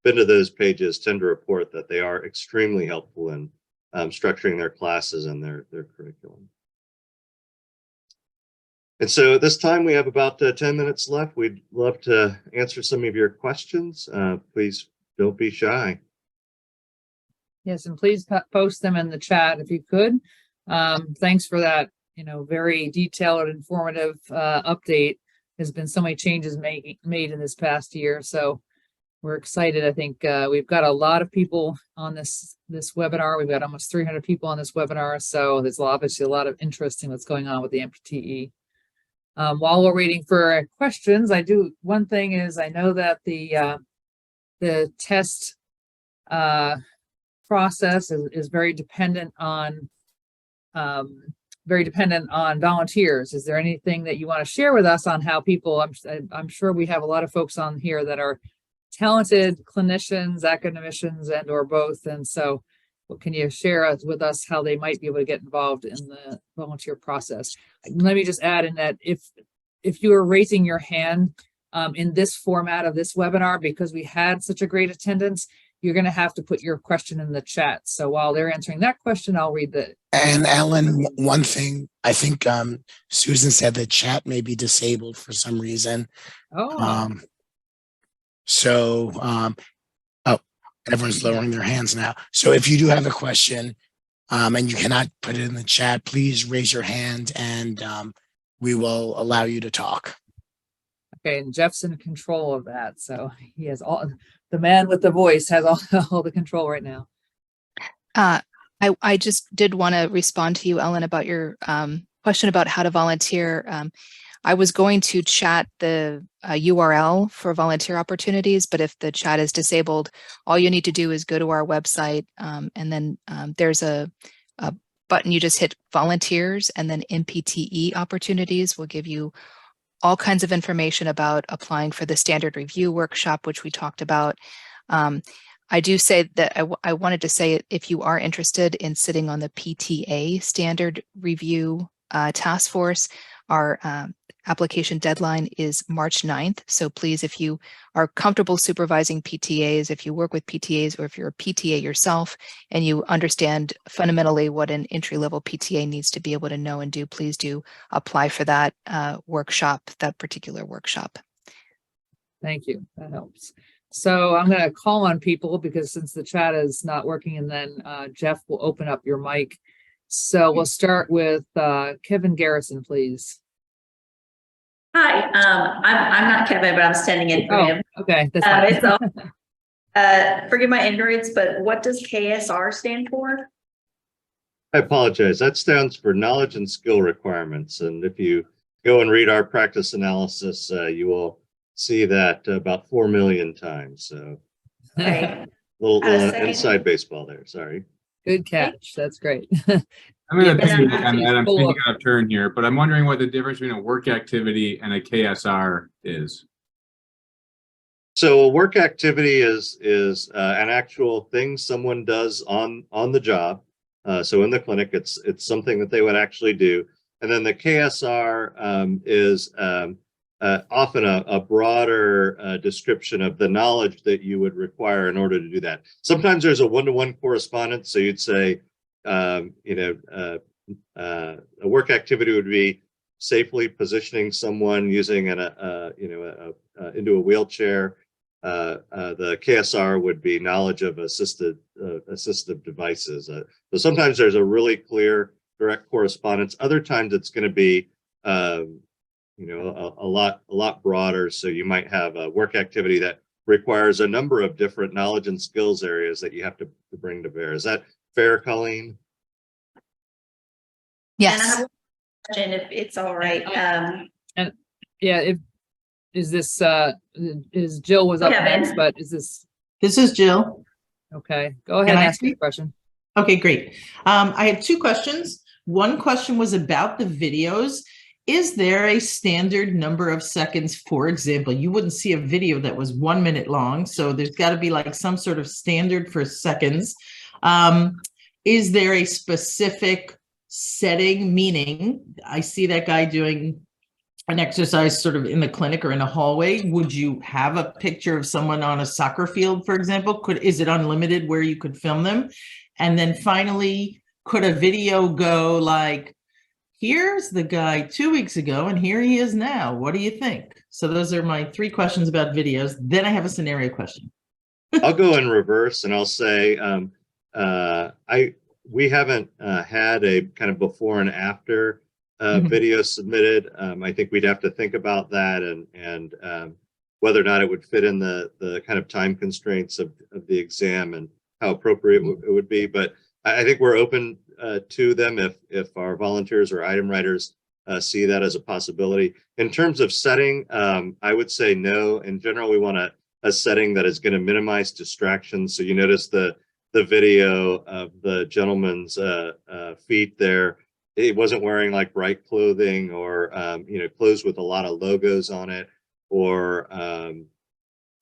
been to those pages tend to report that they are extremely helpful in structuring their classes and their curriculum. And so at this time, we have about 10 minutes left. We'd love to answer some of your questions. Please don't be shy. Yes, and please post them in the chat if you could. Thanks for that, very detailed, informative update. There's been so many changes made in this past year, so we're excited. I think we've got a lot of people on this webinar. We've got almost 300 people on this webinar, so there's obviously a lot of interest in what's going on with the NPTE. While we're waiting for questions, one thing is I know that the test process is very dependent on volunteers. Is there anything that you want to share with us on how people? I'm sure we have a lot of folks on here that are talented clinicians, academicians, and or both. And so, what can you share with us how they might be able to get involved in the volunteer process? Let me just add in that if you are raising your hand in this format of this webinar, because we had such a great attendance, you're going to have to put your question in the chat. So while they're answering that question, I'll read the. And Ellen, one thing, I think Susan said the chat may be disabled for some reason. Oh. Everyone's lowering their hands now. So if you do have a question and you cannot put it in the chat, please raise your hand and we will allow you to talk. Okay, and Jeff's in control of that. So he has the man with the voice has all the control right now. I just did want to respond to you, Ellen, about your question about how to volunteer. I was going to chat the URL for volunteer opportunities, but if the chat is disabled, all you need to do is go to our website and then there's a button. You just hit volunteers, and then NPTE opportunities will give you all kinds of information about applying for the standard review workshop, which we talked about. I do say that I wanted to say, if you are interested in sitting on the PTA standard review task force, our application deadline is March 9th. So please, if you are comfortable supervising PTAs, if you work with PTAs, or if you're a PTA yourself and you understand fundamentally what an entry-level PTA needs to be able to know and do, please do apply for that workshop, that particular workshop. Thank you. That helps. So I'm going to call on people because since the chat is not working, and then Jeff will open up your mic. So we'll start with Kevin Garrison, please. Hi, I'm not Kevin, but I'm standing in for him. Okay. It's all, forgive my ignorance, but what does KSR stand for? I apologize. That stands for knowledge and skill requirements. And if you go and read our practice analysis, you will see that about 4 million times. So Okay. Little second. inside baseball there. Sorry. Good catch. That's great. I'm going to Yeah, piggyback on she's that. I'm full speaking of- out of turn here, but I'm wondering what the difference between a work activity and a KSR is. So a work activity is an actual thing someone does on the job. So in the clinic, it's something that they would actually do. And then the KSR is often a broader description of the knowledge that you would require in order to do that. Sometimes there's a one-to-one correspondence. So you'd say, a work activity would be safely positioning someone using into a wheelchair. The KSR would be knowledge of assistive devices. So sometimes there's a really clear direct correspondence. Other times it's going to be a lot broader. So you might have a work activity that requires a number of different knowledge and skills areas that you have to bring to bear. Is that fair, Colleen? And I Yes. have a question, if it's all right. Yeah, is Jill was up Kevin. next, but is this, This is Jill. okay, go ahead Can and I ask your speak? question. Okay, great. I have two questions. One question was about the videos. Is there a standard number of seconds? For example, you wouldn't see a video that was 1 minute long, so there's got to be like some sort of standard for seconds. Is there a specific setting? Meaning, I see that guy doing an exercise sort of in the clinic or in a hallway. Would you have a picture of someone on a soccer field, for example? Is it unlimited where you could film them? And then finally, could a video go like, here's the guy 2 weeks ago and here he is now. What do you think? So those are my three questions about videos. Then I have a scenario question. I'll go in reverse and I'll say we haven't had a kind of before and after video submitted. I think we'd have to think about that and whether or not it would fit in the kind of time constraints of the exam and how appropriate it would be. But I think we're open to them if our volunteers or item writers see that as a possibility. In terms of setting, I would say no. In general, we want a setting that is going to minimize distractions. So you notice the video of the gentleman's feet there. He wasn't wearing like bright clothing or clothes with a lot of logos on it, or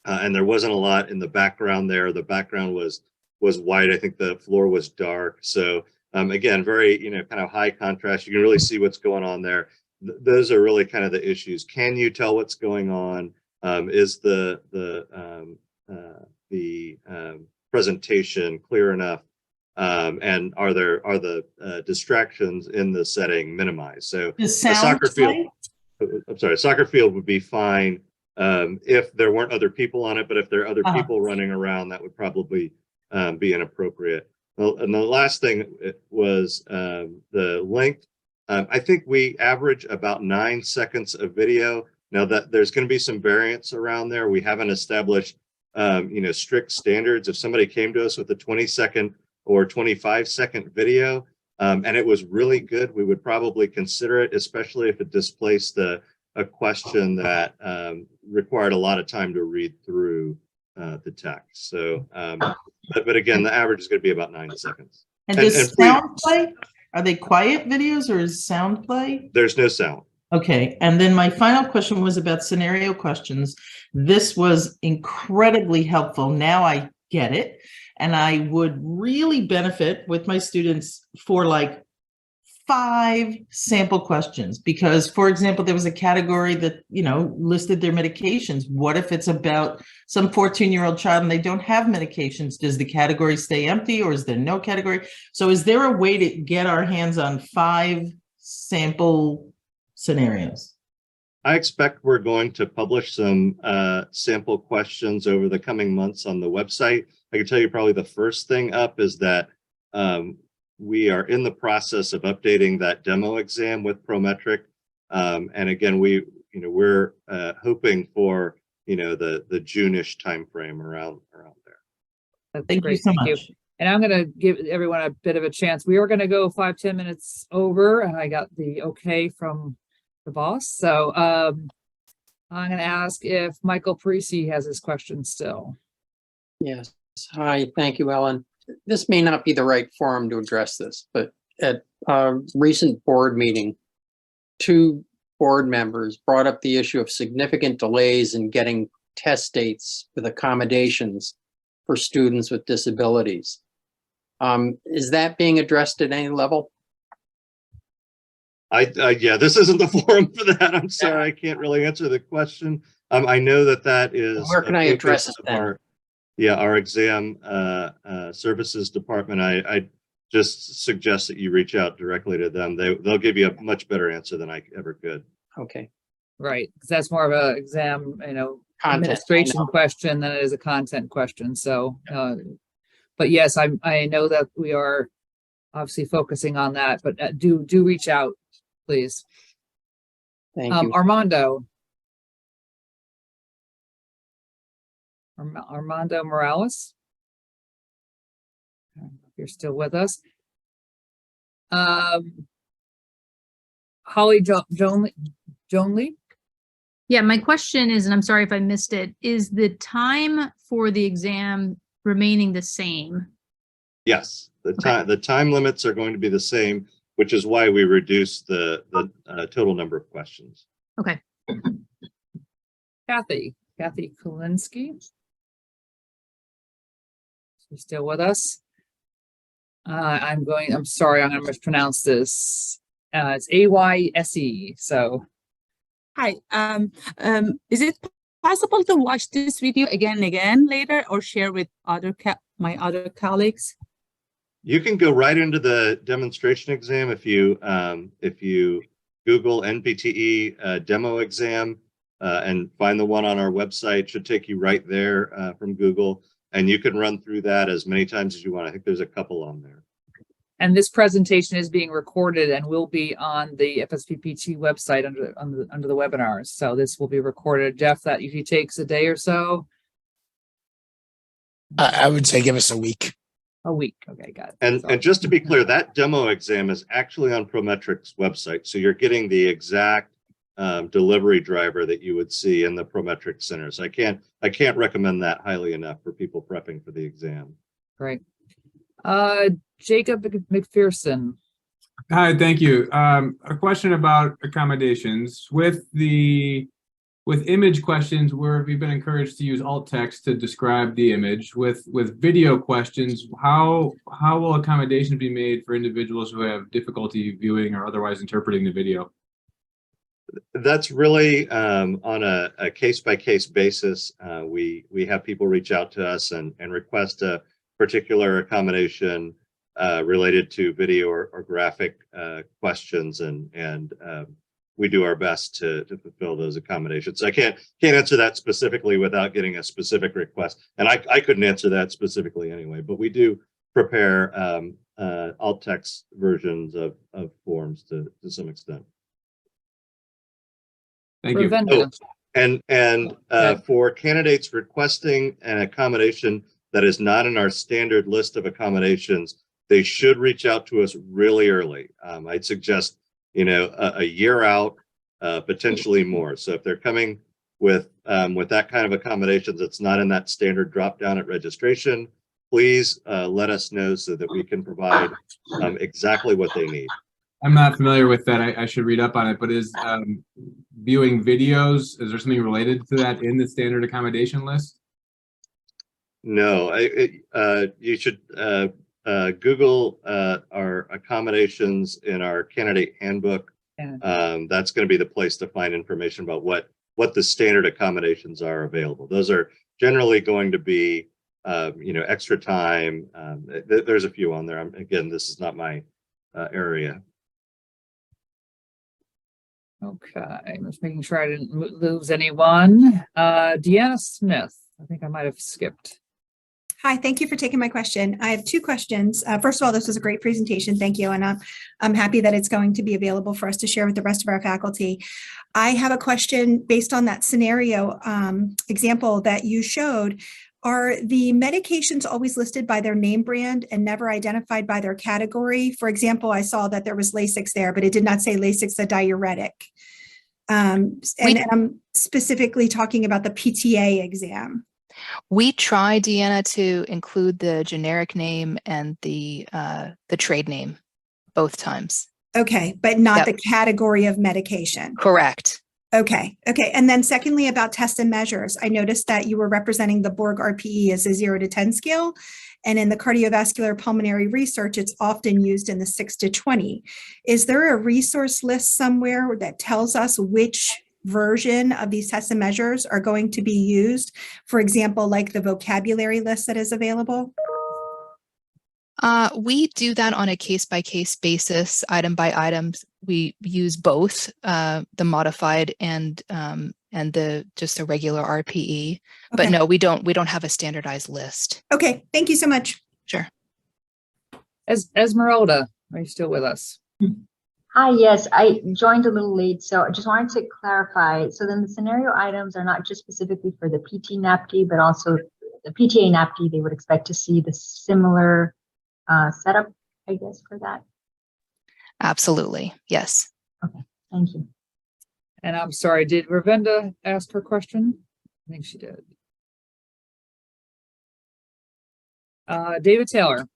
and there wasn't a lot in the background there. The background was white. I think the floor was dark. So again, very kind of high contrast. You can really see what's going on there. Those are really kind of the issues. Can you tell what's going on? Is the presentation clear enough? And are the distractions in the setting minimized? So The a sound soccer field, play? I'm sorry, a soccer field would be fine if there weren't other people on it, but if there are other people running around, that would probably be inappropriate. Well, and the last thing was the length. I think we average about 9 seconds of video. Now that there's going to be some variance around there. We haven't established strict standards. If somebody came to us with a 20-second or 25-second video and it was really good, we would probably consider it, especially if it displaced a question that required a lot of time to read through the text. So, but again, the average is going to be about 9 seconds. And does sound play? Are they quiet videos or is sound play? There's no sound. Okay, and then my final question was about scenario questions. This was incredibly helpful. Now I get it. And I would really benefit with my students for like 5 sample questions, because, for example, there was a category that, listed their medications. What if it's about some 14-year-old child and they don't have medications? Does the category stay empty or is there no category? So is there a way to get our hands on 5 sample scenarios? I expect we're going to publish some sample questions over the coming months on the website. I can tell you probably the first thing up is that we are in the process of updating that demo exam with Prometric. And again, we're hoping for the June-ish timeframe around there. That's Thank you great. so Thank you. much. And I'm going to give everyone a bit of a chance. We were going to go 5-10 minutes over, and I got the okay from the boss. So I'm going to ask if Michael Parisi has his question still. Yes. Hi, thank you, Ellen. This may not be the right forum to address this, but at a recent board meeting, 2 board members brought up the issue of significant delays in getting test dates with accommodations for students with disabilities. Is that being addressed at any level? Yeah, this isn't the forum for that. I'm sorry, I can't really answer the question. I know that is Where can a I address focus it of then? our exam services department. I just suggest that you reach out directly to them. They'll give you a much better answer than I ever could. Okay. Right, because that's more of a exam, Content, administration question than it is a content question. So, but yes, I know that we are obviously focusing on that, but do reach out, please. Thank you. Armando. Armando Morales. If you're still with us. Holly Jonley. Yeah, my question is, and I'm sorry if I missed it, is the time for the exam remaining the same? Yes, the time limits are going to be the same, which is why we reduced the total number of questions. Okay. Kathy Kulinski. She's still with us. I'm sorry, I'm going to mispronounce this. It's AYSE. So. Hi. Is it possible to watch this video again and again later, or share with my other colleagues? You can go right into the demonstration exam if you Google NPTE demo exam and find the one on our website. It should take you right there from Google, and you can run through that as many times as you want. I think there's a couple on there. And this presentation is being recorded and will be on the FSPPT website under the webinars. So this will be recorded. Jeff, that usually takes a day or so. I would say give us a week. A week. Okay, got it. And just to be clear, that demo exam is actually on Prometric's website. So you're getting the exact delivery driver that you would see in the Prometric Center. So I can't recommend that highly enough for people prepping for the exam. Great. Jacob McPherson. Hi, thank you. A question about accommodations. With image questions, we've been encouraged to use alt text to describe the image. With video questions, how will accommodations be made for individuals who have difficulty viewing or otherwise interpreting the video? That's really on a case-by-case basis. We have people reach out to us and request a particular accommodation related to video or graphic questions, and we do our best to fulfill those accommodations. I can't answer that specifically without getting a specific request, and I couldn't answer that specifically anyway. But we do prepare alt text versions of forms to some extent. Thank you. Oh, and for candidates requesting an accommodation that is not in our standard list of accommodations, they should reach out to us really early. I'd suggest, a year out, potentially more. So if they're coming with that kind of accommodations that's not in that standard drop down at registration, please let us know so that we can provide exactly what they need. I'm not familiar with that. I should read up on it, but is viewing videos, is there something related to that in the standard accommodation list? No, you should Google our accommodations in our candidate handbook. That's going to be the place to find information about what the standard accommodations are available. Those are generally going to be, extra time. There's a few on there. Again, this is not my area. Okay, I'm just making sure I didn't lose anyone. Deanna Smith, I think I might have skipped. Hi, thank you for taking my question. I have 2 questions. First of all, this was a great presentation. Thank you. And I'm happy that it's going to be available for us to share with the rest of our faculty. I have a question based on that scenario example that you showed. Are the medications always listed by their name brand and never identified by their category? For example, I saw that there was Lasix there, but it did not say Lasix, the diuretic. And I'm specifically talking about the PTA exam. We try, Deanna, to include the generic name and the trade name both times. Okay, but not Yep. the category of medication. Correct. Okay. And then secondly, about tests and measures, I noticed that you were representing the Borg RPE as a 0 to 10 scale. And in the cardiovascular pulmonary research, it's often used in the 6 to 20. Is there a resource list somewhere that tells us which version of these tests and measures are going to be used? For example, like the vocabulary list that is available? We do that on a case-by-case basis, item by item. We use both the modified and just a regular RPE. But Okay. no, we don't have a standardized list. Okay, thank you so much. Sure. Esmeralda, are you still with us? Hi, yes, I joined a little late, so I just wanted to clarify. So then the scenario items are not just specifically for the PT NAPTE, but also the PTA NAPTE, they would expect to see the similar setup, I guess, for that. Absolutely. Yes. Okay, thank you. And I'm sorry, did Ravenda ask her question? I think she did. David Taylor.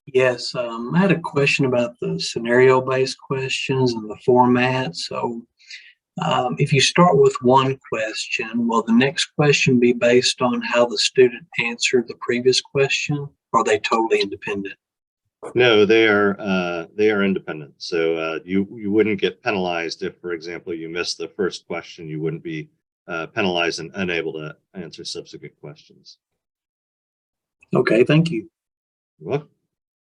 Yes, I had a question about the scenario-based questions and the format. So if you start with one question, will the next question be based on how the student answered the previous question? Or are they totally independent? No, they are independent. So you wouldn't get penalized if, for example, you missed the first question. You wouldn't be penalized and unable to answer subsequent questions. Okay, thank you. You're welcome.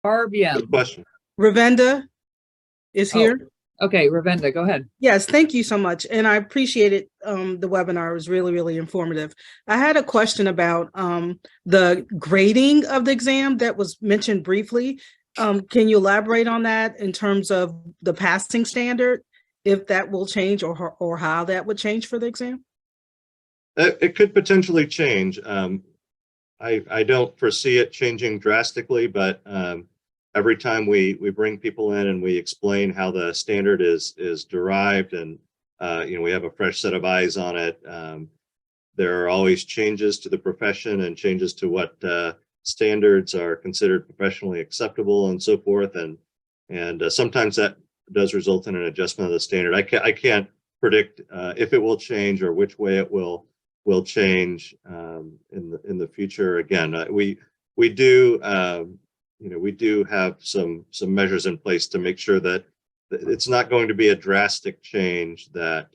Barb, yeah. Good question. Ravenda is here. Okay, Ravenda, go ahead. Yes, thank you so much. And I appreciated the webinar. It was really, really informative. I had a question about the grading of the exam that was mentioned briefly. Can you elaborate on that in terms of the passing standard, if that will change or how that would change for the exam? It could potentially change. I don't foresee it changing drastically, but every time we bring people in and we explain how the standard is derived, and we have a fresh set of eyes on it, there are always changes to the profession and changes to what standards are considered professionally acceptable and so forth, and sometimes that does result in an adjustment of the standard. I can't predict if it will change or which way it will change in the future. Again, we do we do have some measures in place to make sure that it's not going to be a drastic change that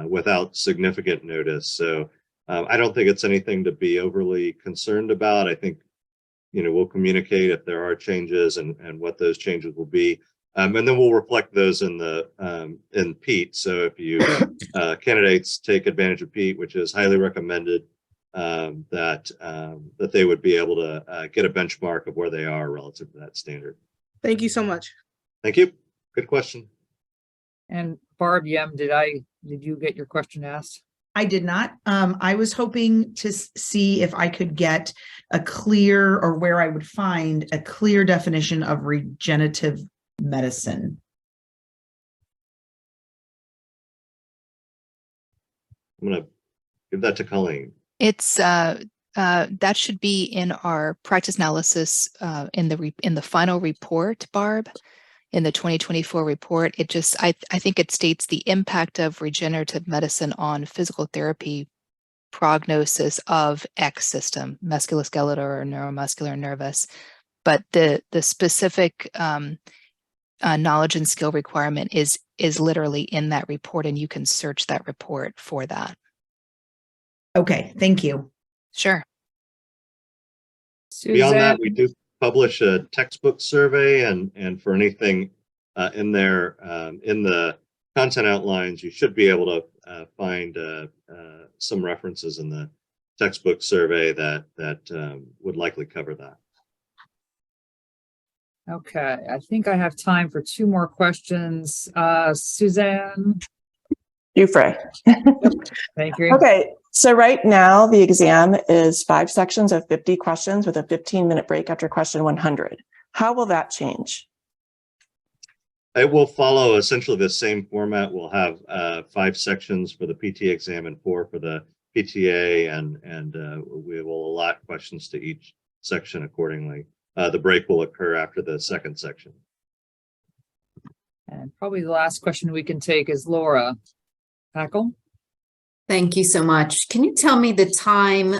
without significant notice. So I don't think it's anything to be overly concerned about. I think we'll communicate if there are changes and what those changes will be. And then we'll reflect those in PEAT. So if you candidates take advantage of PEAT, which is highly recommended, that they would be able to get a benchmark of where they are relative to that standard. Thank you so much. Thank you. Good question. And Barb, did you get your question asked? I did not. I was hoping to see if I could get a clear, or where I would find a clear definition of regenerative medicine. I'm going to give that to Colleen. It's that should be in our practice analysis in the final report, Barb, in the 2024 report. It just I think it states the impact of regenerative medicine on physical therapy prognosis of X system, musculoskeletal or neuromuscular nervous, but the specific knowledge and skill requirement is literally in that report, and you can search that report for that. Okay, thank you. Sure. Beyond that, we do publish a textbook survey, and for anything in there in the content outlines, you should be able to find some references in the textbook survey that would likely cover that. Okay, I think I have time for two more questions. Suzanne? Dufresne. Thank you. Okay, so right now the exam is 5 sections of 50 questions with a 15-minute break after question 100. How will that change? It will follow essentially the same format. We'll have 5 sections for the PTA exam and 4 for the PTA, and we will allot questions to each section accordingly. The break will occur after the second section. And probably the last question we can take is Laura Hackle. Thank you so much. Can you tell me the time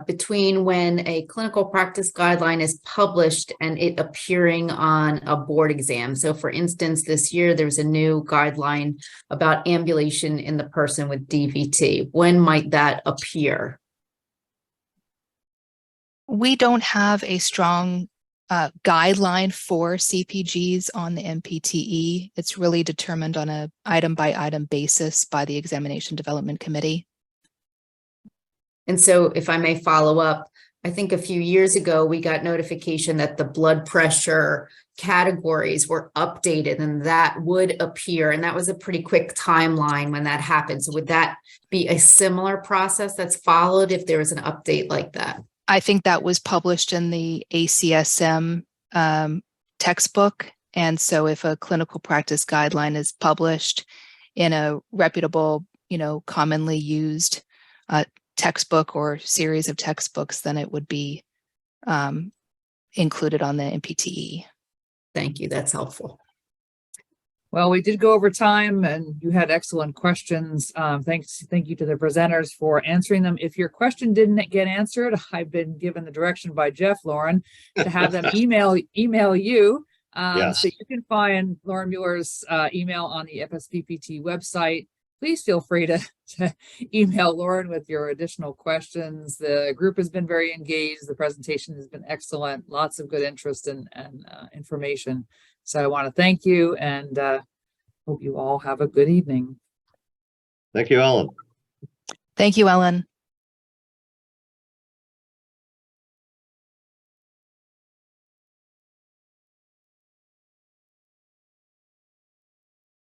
between when a clinical practice guideline is published and it appearing on a board exam? So for instance, this year there's a new guideline about ambulation in the person with DVT. When might that appear? We don't have a strong guideline for CPGs on the NPTE. It's really determined on a item by item basis by the Examination Development Committee. And so if I may follow up, I think a few years ago, we got notification that the blood pressure categories were updated and that would appear. And that was a pretty quick timeline when that happened. So would that be a similar process that's followed if there was an update like that? I think that was published in the ACSM textbook. And so if a clinical practice guideline is published in a reputable, commonly used textbook or series of textbooks, then it would be included on the NPTE. Thank you. That's helpful. Well, we did go over time and you had excellent questions. Thank you to the presenters for answering them. If your question didn't get answered, I've been given the direction by Jeff, Lauren, to have them email you. Yes. So you can find Lauren Mueller's email on the FSPPT website. Please feel free to email Lauren with your additional questions. The group has been very engaged. The presentation has been excellent. Lots of good interest and information. So I want to thank you and hope you all have a good evening. Thank you, Ellen. Thank you, Ellen.